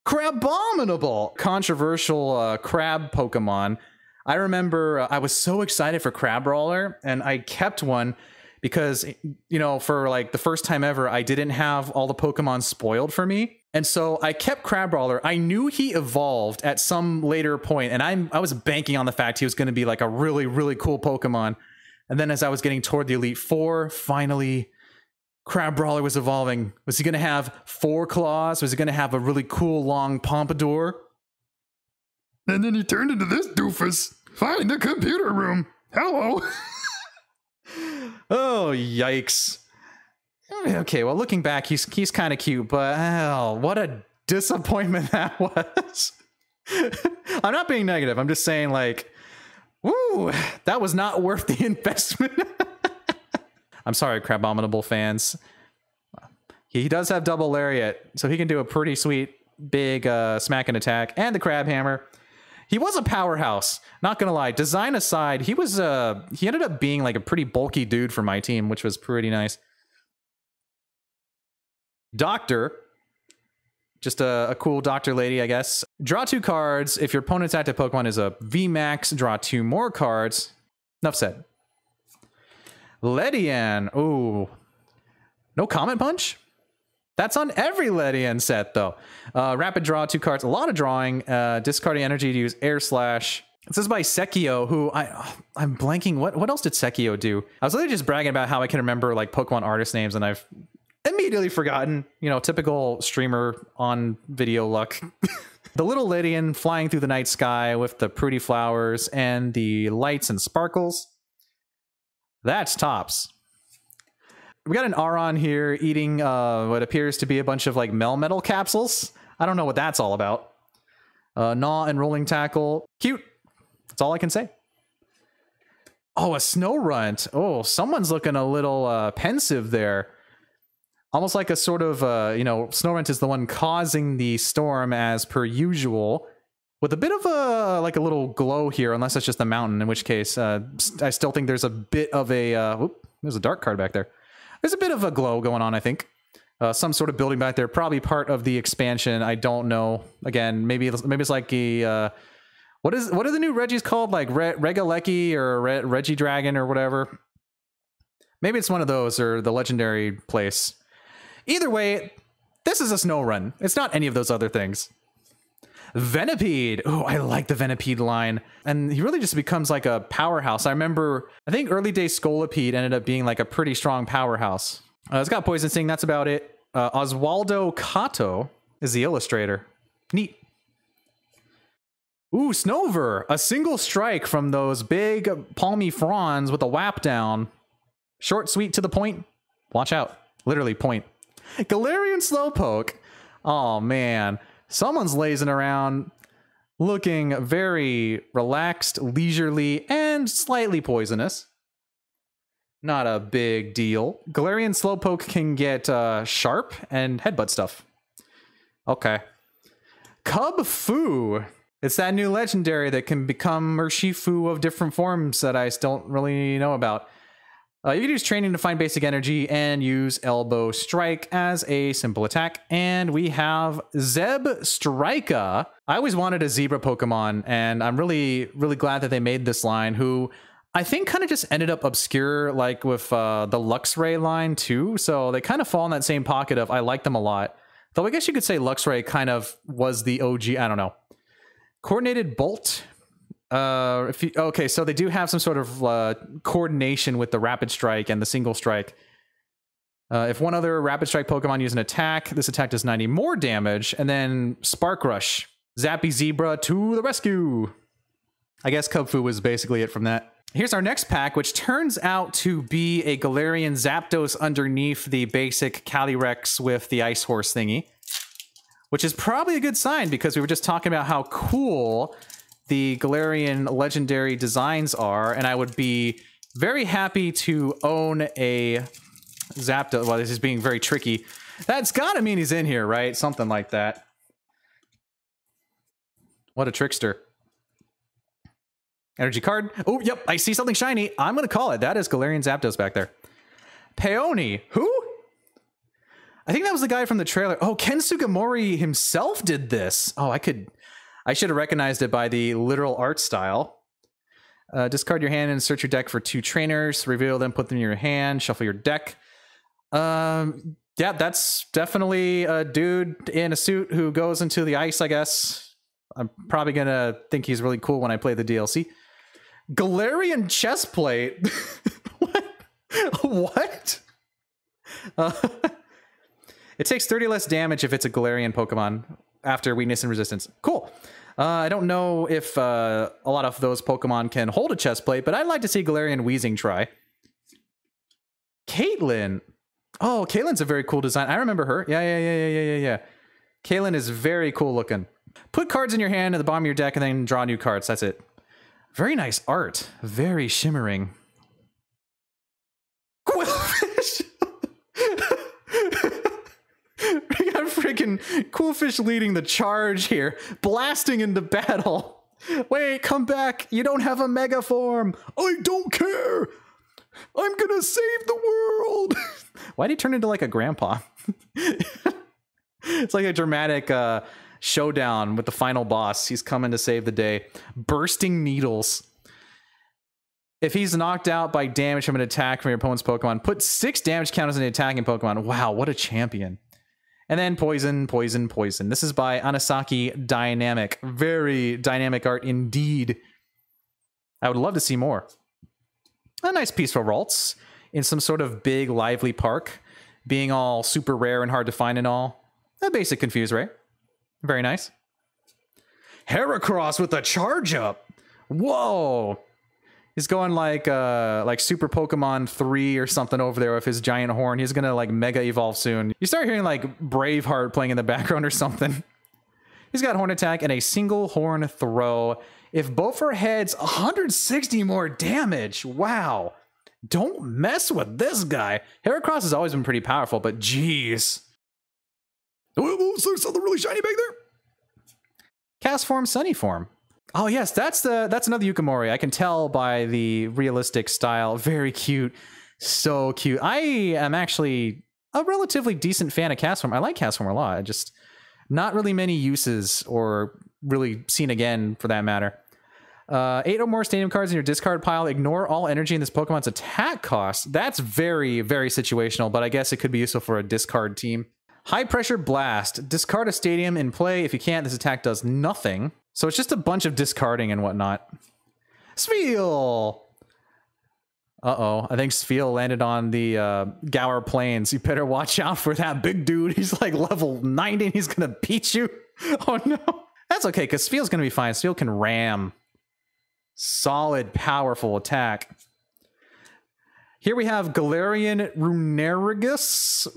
S1: Crabominable! Controversial crab Pokemon. I remember I was so excited for Crabrawler, and I kept one because, you know, for like the first time ever, I didn't have all the Pokemon spoiled for me. And so I kept Crabrawler. I knew he evolved at some later point, and I was banking on the fact he was going to be like a really, really cool Pokemon. And then as I was getting toward the Elite Four, finally, Crabrawler was evolving. Was he going to have 4 claws? Was he going to have a really cool long pompadour? And then he turned into this doofus. Find the computer room. Hello. Oh, yikes. Okay, well, looking back, he's kind of cute, but oh, what a disappointment that was. I'm not being negative. I'm just saying, like, woo, that was not worth the investment. I'm sorry, Crabominable fans. He does have double lariat, so he can do a pretty sweet big smack and attack, and the Crab Hammer. He was a powerhouse, not gonna lie. Design aside, he ended up being like a pretty bulky dude for my team, which was pretty nice. Doctor, just a cool doctor lady, I guess. Draw 2 cards. If your opponent's active Pokemon is a VMAX, draw 2 more cards. Enough said. Ledian. Ooh. No Comet Punch? That's on every Ledian set, though. Rapid draw, 2 cards. A lot of drawing. Discarding energy to use Air Slash. This is by Sekio, who I'm blanking. What else did Sekio do? I was literally just bragging about how I can remember like Pokemon artist names, and I've immediately forgotten. You know, typical streamer on video luck. The little Ledian flying through the night sky with the pretty flowers and the lights and sparkles. That's tops. We got an Aron here eating what appears to be a bunch of like Melmetal capsules. I don't know what that's all about. Gnaw and Rolling Tackle. Cute. That's all I can say. Oh, a Snorunt. Oh, someone's looking a little pensive there. Almost like a sort of, you know, Snorunt is the one causing the storm as per usual. With a bit of a, like a little glow here, unless it's just a mountain, in which case I still think there's a bit of a, whoop, there's a dark card back there. There's a bit of a glow going on, I think. Some sort of building back there, probably part of the expansion. I don't know. Again, maybe it's like a, what are the new Regis called? Like Regaleki or Reggie Dragon or whatever. Maybe it's one of those or the legendary place. Either way, this is a Snorunt. It's not any of those other things. Venipede. Oh, I like the Venipede line. And he really just becomes like a powerhouse. I remember, I think early day Scolipede ended up being like a pretty strong powerhouse. It's got Poison Sting. That's about it. Oswaldo Cato is the illustrator. Neat. Ooh, Snover. A single strike from those big palmy fronds with a whap down. Short, sweet, to the point. Watch out. Literally point. Galarian Slowpoke. Oh, man. Someone's lazing around, looking very relaxed, leisurely, and slightly poisonous. Not a big deal. Galarian Slowpoke can get sharp and headbutt stuff. Okay. Cub Fu. It's that new legendary that can become Urshifu of different forms that I don't really know about. You can use training to find basic energy and use Elbow Strike as a simple attack. And we have Zeb Strika. I always wanted a zebra Pokemon, and I'm really, really glad that they made this line, who I think kind of just ended up obscure, like with the Luxray line too. So they kind of fall in that same pocket of I like them a lot. Though I guess you could say Luxray kind of was the OG, I don't know. Coordinated Bolt. Okay, so they do have some sort of coordination with the Rapid Strike and the Single Strike. If one other Rapid Strike Pokemon use an attack, this attack does 90 more damage, and then Spark Rush. Zappy Zebra to the rescue! I guess Cubfu was basically it from that. Here's our next pack, which turns out to be a Galarian Zapdos underneath the basic Calyrex with the Ice Horse thingy. Which is probably a good sign, because we were just talking about how cool the Galarian legendary designs are, and I would be very happy to own a Zapdos. Well, this is being very tricky. That's gotta mean he's in here, right? Something like that. What a trickster. Energy card. Oh, yep, I see something shiny. I'm gonna call it. That is Galarian Zapdos back there. Peony. Who? I think that was the guy from the trailer. Oh, Ken Sugimori himself did this. Oh, I should have recognized it by the literal art style. Discard your hand and search your deck for 2 trainers. Reveal them, put them in your hand, shuffle your deck. Yeah, that's definitely a dude in a suit who goes into the ice, I guess. I'm probably going to think he's really cool when I play the DLC. Galarian Chestplate. What? It takes 30 less damage if it's a Galarian Pokemon after weakness and resistance. Cool. I don't know if a lot of those Pokemon can hold a chest plate, but I'd like to see Galarian Weezing try. Caitlyn. Oh, Caitlin's a very cool design. I remember her. Yeah. Caitlyn is very cool looking. Put cards in your hand at the bottom of your deck and then draw new cards. That's it. Very nice art. Very shimmering. Quillfish. We got freaking Quillfish leading the charge here, blasting into battle. Wait, come back. You don't have a mega form. I don't care. I'm gonna save the world. Why'd he turn into like a grandpa? It's like a dramatic showdown with the final boss. He's coming to save the day. Bursting Needles. If he's knocked out by damage from an attack from your opponent's Pokemon, put 6 damage counters on the attacking Pokemon. Wow, what a champion. And then Poison. This is by Anasaki Dynamic. Very dynamic art indeed. I would love to see more. A nice piece for Ralts in some sort of big, lively park, being all super rare and hard to find and all. A basic Confuse Ray. Very nice. Heracross with a charge up. Whoa. He's going like Super Pokemon 3 or something over there with his giant horn. He's gonna like mega evolve soon. You start hearing like Braveheart playing in the background or something. He's got Horn Attack and a single Horn Throw. If both are heads, 160 more damage. Wow. Don't mess with this guy. Heracross has always been pretty powerful, but geez. Oh, so something really shiny back there. Cast Form, Sunny Form. Oh yes, that's another Yukimori. I can tell by the realistic style. Very cute. So cute. I am actually a relatively decent fan of Cast Form. I like Cast Form a lot. Just not really many uses, or really seen again for that matter. 8 or more stadium cards in your discard pile. Ignore all energy in this Pokemon's attack cost. That's very, very situational, but I guess it could be useful for a discard team. High Pressure Blast. Discard a stadium in play. If you can't, this attack does nothing. So it's just a bunch of discarding and whatnot. Spheal! Uh-oh. I think Spheal landed on the Gower Plains. You better watch out for that big dude. He's like level 90 and he's going to beat you. Oh, no. That's okay, because Spheal's going to be fine. Spheal can ram. Solid, powerful attack. Here we have Galarian Runerigus.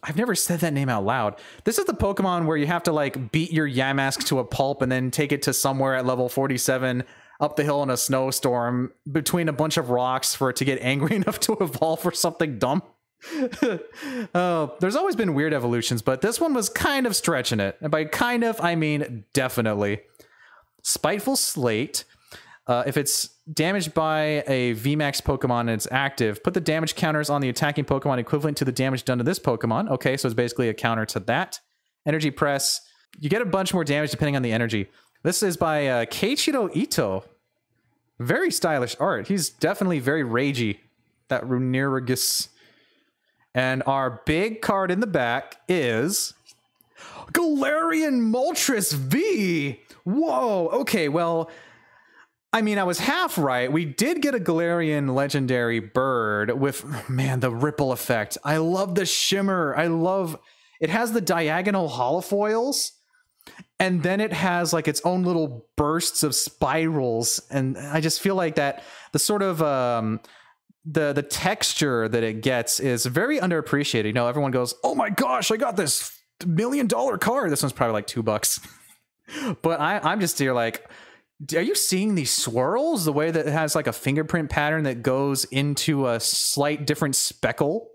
S1: I've never said that name out loud. This is the Pokemon where you have to like beat your Yamask to a pulp and then take it to somewhere at level 47 up the hill in a snowstorm between a bunch of rocks for it to get angry enough to evolve for something dumb. There's always been weird evolutions, but this one was kind of stretching it. And by kind of, I mean definitely. Spiteful Slate. If it's damaged by a VMAX Pokemon and it's active, put the damage counters on the attacking Pokemon equivalent to the damage done to this Pokemon. Okay, so it's basically a counter to that. Energy Press. You get a bunch more damage depending on the energy. This is by Keiichiro Ito. Very stylish art. He's definitely very ragey. That Runerigus. And our big card in the back is Galarian Moltres V. Whoa, okay, well, I mean, I was half right. We did get a Galarian legendary bird with, man, the ripple effect. I love the shimmer. It has the diagonal holofoils, and then it has like its own little bursts of spirals. And I just feel like that the sort of, the texture that it gets is very underappreciated. You know, everyone goes, oh my gosh, I got this $1 million card. This one's probably like $2. But I'm just here like, are you seeing these swirls? The way that it has like a fingerprint pattern that goes into a slight different speckle,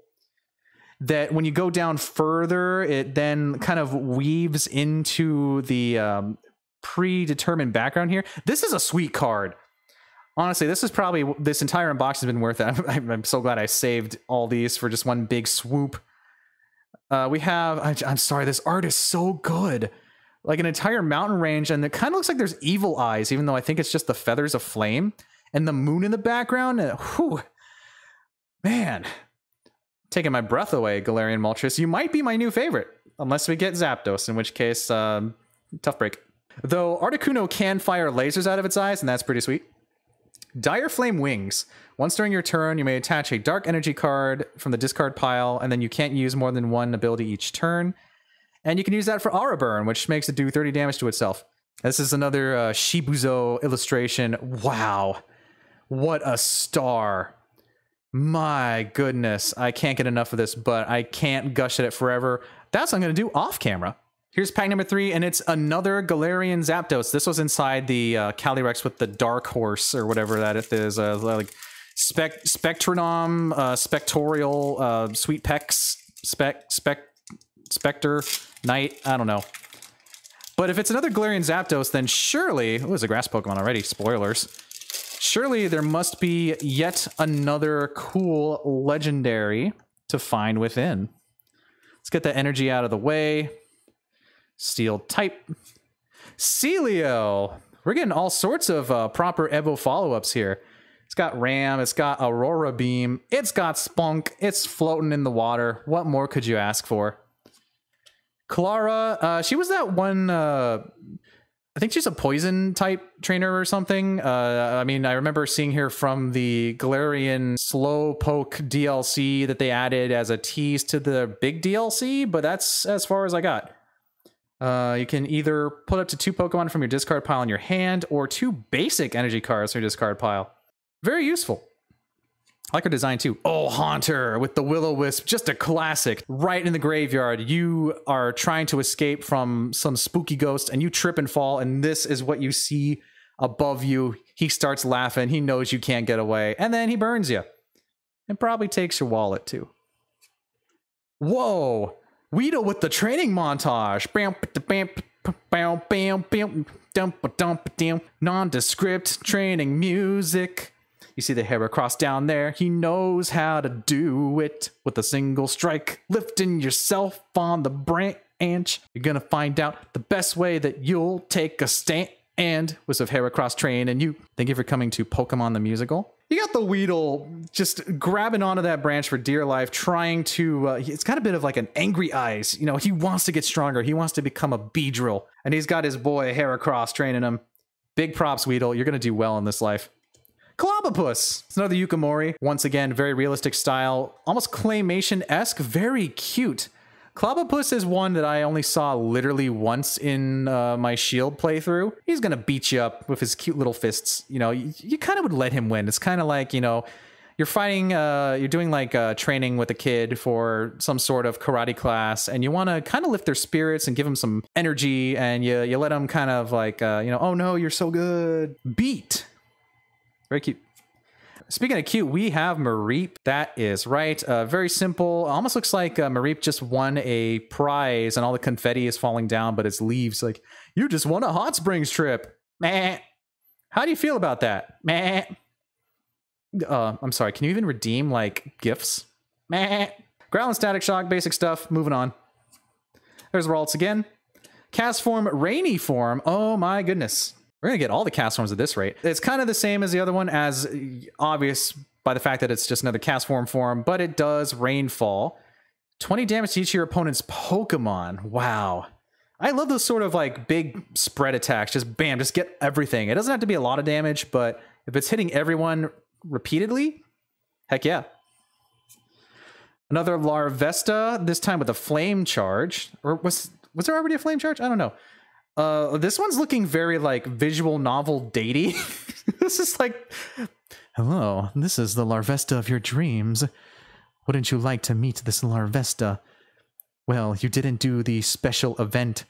S1: that when you go down further, it then kind of weaves into the predetermined background here. This is a sweet card. Honestly, this is probably, this entire unbox has been worth it. I'm so glad I saved all these for just one big swoop. We have, I'm sorry, this art is so good. Like an entire mountain range, and it kind of looks like there's evil eyes, even though I think it's just the feathers of flame, and the moon in the background. And, whew, man, taking my breath away, Galarian Moltres. You might be my new favorite, unless we get Zapdos, in which case, tough break. Though Articuno can fire lasers out of its eyes, and that's pretty sweet. Dire Flame Wings. Once during your turn, you may attach a dark energy card from the discard pile, and then you can't use more than one ability each turn. And you can use that for Aura Burn, which makes it do 30 damage to itself. This is another Shibuzo illustration. Wow. What a star. My goodness. I can't get enough of this, but I can't gush at it forever. That's what I'm going to do off camera. Here's pack number 3, and it's another Galarian Zapdos. This was inside the Calyrex with the Dark Horse, or whatever that is. Like Spectronome, Spectorial, Sweet Pex, Spectre, Knight, I don't know. But if it's another Galarian Zapdos, then surely... Oh, it's a grass Pokemon already, spoilers. Surely there must be yet another cool legendary to find within. Let's get the energy out of the way. Steel type. Celio! We're getting all sorts of proper Evo follow-ups here. It's got Ram, it's got Aurora Beam, it's got Spunk, it's floating in the water. What more could you ask for? Clara, she was that one, I think she's a poison type trainer or something. I mean, I remember seeing her from the Galarian Slowpoke DLC that they added as a tease to the big DLC, but that's as far as I got. You can either put up to 2 Pokemon from your discard pile in your hand, or 2 basic energy cards from your discard pile. Very useful. I like her design too. Oh, Haunter with the Will-O-Wisp, just a classic. Right in the graveyard, you are trying to escape from some spooky ghost and you trip and fall, and this is what you see above you. He starts laughing. He knows you can't get away, and then he burns you. And probably takes your wallet too. Whoa! Weedle with the training montage. Nondescript training music. You see the Heracross down there. He knows how to do it with a single strike. Lifting yourself on the branch. You're gonna find out the best way that you'll take a stand was of Heracross train and you. Thank you for coming to Pokemon the Musical. You got the Weedle just grabbing onto that branch for dear life, trying to, it's got a bit of like an angry eyes. You know, he wants to get stronger. He wants to become a Beedrill. And he's got his boy Heracross training him. Big props, Weedle. You're going to do well in this life. Clobopus. It's another Yukimori. Once again, very realistic style. Almost claymation-esque. Very cute. Clobopus is one that I only saw literally once in my Shield playthrough. He's gonna beat you up with his cute little fists. You know, you kind of would let him win. It's kind of like, you know, you're fighting, you're doing like training with a kid for some sort of karate class, and you want to kind of lift their spirits and give them some energy, and you let them kind of like, you know, oh no, you're so good. Beat. Very cute. Speaking of cute, we have Mareep. That is right. Very simple. Almost looks like Mareep just won a prize and all the confetti is falling down, but it's leaves. Like, you just won a Hot Springs trip. Meh. How do you feel about that? Meh. I'm sorry. Can you even redeem, like, gifts? Meh. Growl and Static Shock, basic stuff. Moving on. There's Ralts again. Cast form, Rainy form. Oh my goodness. We're going to get all the cast forms at this rate. It's kind of the same as the other one, as obvious by the fact that it's just another cast form, but it does rainfall. 20 damage to each of your opponent's Pokemon. Wow. I love those sort of like big spread attacks. Just bam, just get everything. It doesn't have to be a lot of damage, but if it's hitting everyone repeatedly, heck yeah. Another Larvesta, this time with a flame charge. Or was there already a flame charge? I don't know. This one's looking very like visual novel datey. This is like, hello, this is the Larvesta of your dreams. Wouldn't you like to meet this Larvesta? Well, you didn't do the special event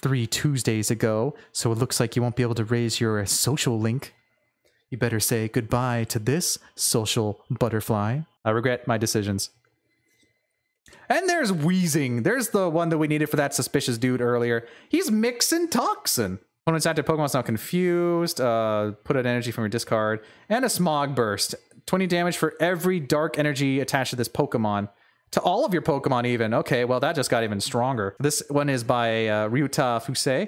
S1: 3 Tuesdays ago, so it looks like you won't be able to raise your social link. You better say goodbye to this social butterfly. I regret my decisions. And there's Wheezing. There's the one that we needed for that suspicious dude earlier. He's Mixin Toxin. Opponent's active Pokemon's now confused. Put out energy from your discard. And a Smog Burst. 20 damage for every dark energy attached to this Pokemon. To all of your Pokemon even. Okay, well that just got even stronger. This one is by Ryuta Fusei.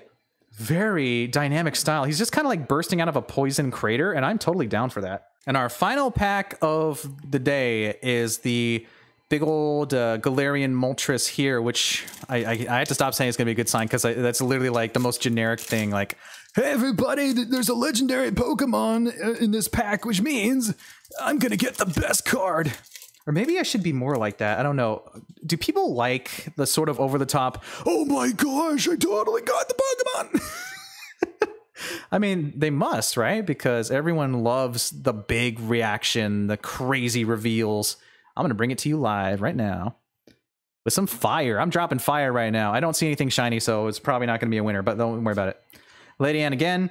S1: Very dynamic style. He's just kind of like bursting out of a poison crater, and I'm totally down for that. And our final pack of the day is the big old Galarian Moltres here, which I had to stop saying it's going to be a good sign because that's literally like the most generic thing. Like, hey everybody, there's a legendary Pokemon in this pack, which means I'm going to get the best card. Or maybe I should be more like that. I don't know. Do people like the sort of over-the-top, oh my gosh, I totally got the Pokemon? I mean, they must, right? Because everyone loves the big reaction, the crazy reveals. I'm going to bring it to you live right now with some fire. I'm dropping fire right now. I don't see anything shiny, so it's probably not going to be a winner, but don't worry about it. Lady Anne again.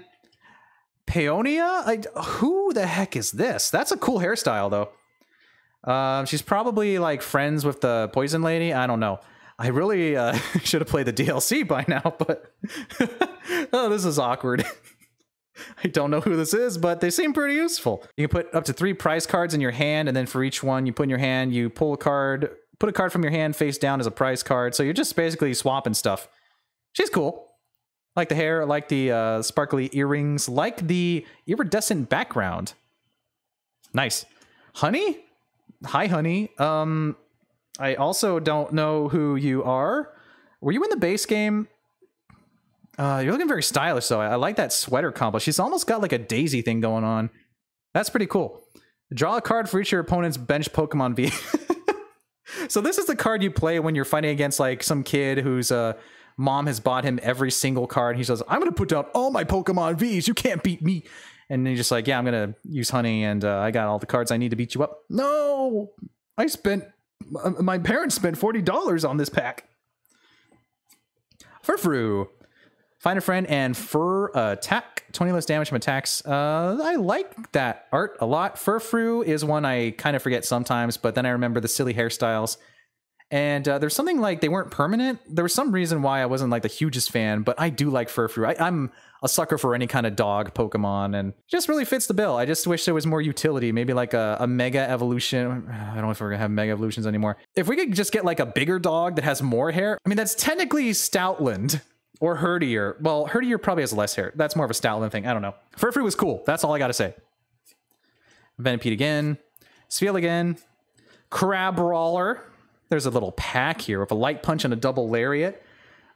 S1: Peonia? Who the heck is this? That's a cool hairstyle, though. She's probably like friends with the poison lady. I don't know. I really should have played the DLC by now, but oh, this is awkward. I don't know who this is, but they seem pretty useful. You can put up to 3 prize cards in your hand, and then for each one you put in your hand, you pull a card, put a card from your hand face down as a prize card. So you're just basically swapping stuff. She's cool. Like the hair, like the sparkly earrings, like the iridescent background. Nice. Honey? Hi, Honey. I also don't know who you are. Were you in the base game? You're looking very stylish, though. I like that sweater combo. She's almost got like a Daisy thing going on. That's pretty cool. Draw a card for each of your opponent's bench Pokemon V. So this is the card you play when you're fighting against like some kid whose mom has bought him every single card. He says, I'm going to put down all my Pokemon Vs. You can't beat me. And you're just like, yeah, I'm gonna use honey, and I got all the cards I need to beat you up. No, my parents spent $40 on this pack. Furfrou. Find a friend and fur attack. 20 less damage from attacks. I like that art a lot. Furfrou is one I kind of forget sometimes, but then I remember the silly hairstyles. And there's something like they weren't permanent. There was some reason why I wasn't like the hugest fan, but I do like Furfrou. I'm a sucker for any kind of dog Pokemon, and just really fits the bill. I just wish there was more utility, maybe like a Mega Evolution. I don't know if we're gonna have Mega Evolutions anymore. If we could just get like a bigger dog that has more hair. I mean, that's technically Stoutland. Or Herdier. Well, Herdier probably has less hair. That's more of a Stoutland thing. I don't know. Furfrou was cool. That's all I gotta say. Venipede again. Spheal again. Crabrawler. There's a little pack here with a light punch and a double lariat.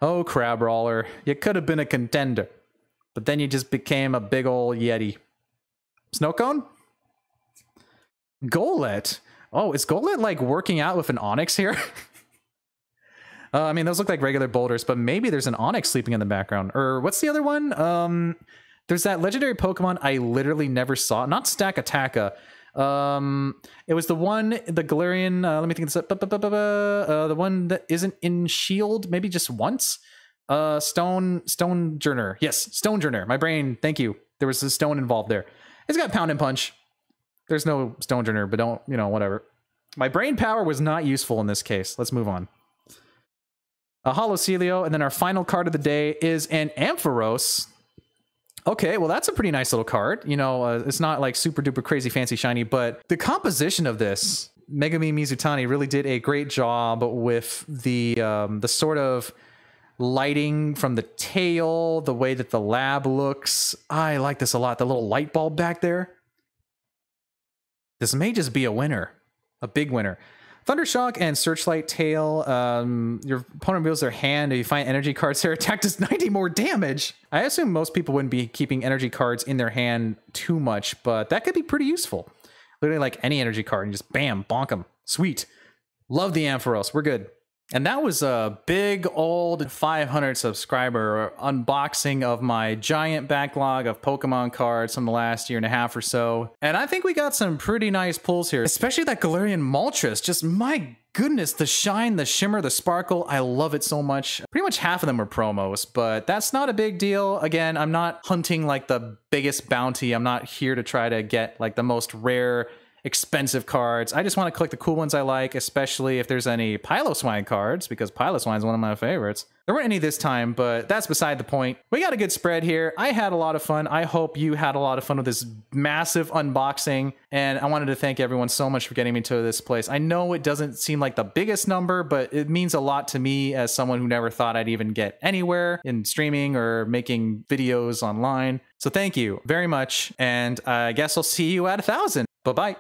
S1: Oh, Crabrawler. You could have been a contender. But then you just became a big old Yeti. Snowcone? Golett. Oh, is Golett like working out with an Onix here? I mean, those look like regular boulders, but maybe there's an Onix sleeping in the background. Or what's the other one? There's that legendary Pokemon I literally never saw. Not Stakataka. It was the one, the Galarian, let me think this up. The one that isn't in Shield, maybe just once. Stonejourner. Yes, Stonejourner. My brain, thank you. There was a stone involved there. It's got Pound and Punch. There's no Stonejourner, but don't, you know, whatever. My brain power was not useful in this case. Let's move on. A Holocelio, and then our final card of the day is an Ampharos. Okay, well, that's a pretty nice little card. You know, it's not like super duper crazy fancy shiny, but the composition of this, Megumi Mizutani really did a great job with the sort of lighting from the tail, the way that the lab looks. I like this a lot. The little light bulb back there. This may just be a winner, a big winner. Thundershock and Searchlight Tail. Your opponent reveals their hand. If you find energy cards, their attack does 90 more damage. I assume most people wouldn't be keeping energy cards in their hand too much, but that could be pretty useful. Literally like any energy card and just bam, bonk them. Sweet. Love the Ampharos. We're good. And that was a big old 500 subscriber unboxing of my giant backlog of Pokemon cards from the last year and a half or so. And I think we got some pretty nice pulls here, especially that Galarian Moltres. Just my goodness, the shine, the shimmer, the sparkle. I love it so much. Pretty much half of them are promos, but that's not a big deal. Again, I'm not hunting like the biggest bounty. I'm not here to try to get like the most rare, expensive cards. I just want to collect the cool ones I like, especially if there's any Piloswine cards, because Piloswine is one of my favorites. There weren't any this time, but that's beside the point. We got a good spread here. I had a lot of fun. I hope you had a lot of fun with this massive unboxing, and I wanted to thank everyone so much for getting me to this place. I know it doesn't seem like the biggest number, but it means a lot to me as someone who never thought I'd even get anywhere in streaming or making videos online. So thank you very much, and I guess I'll see you at 1,000. Bye-bye.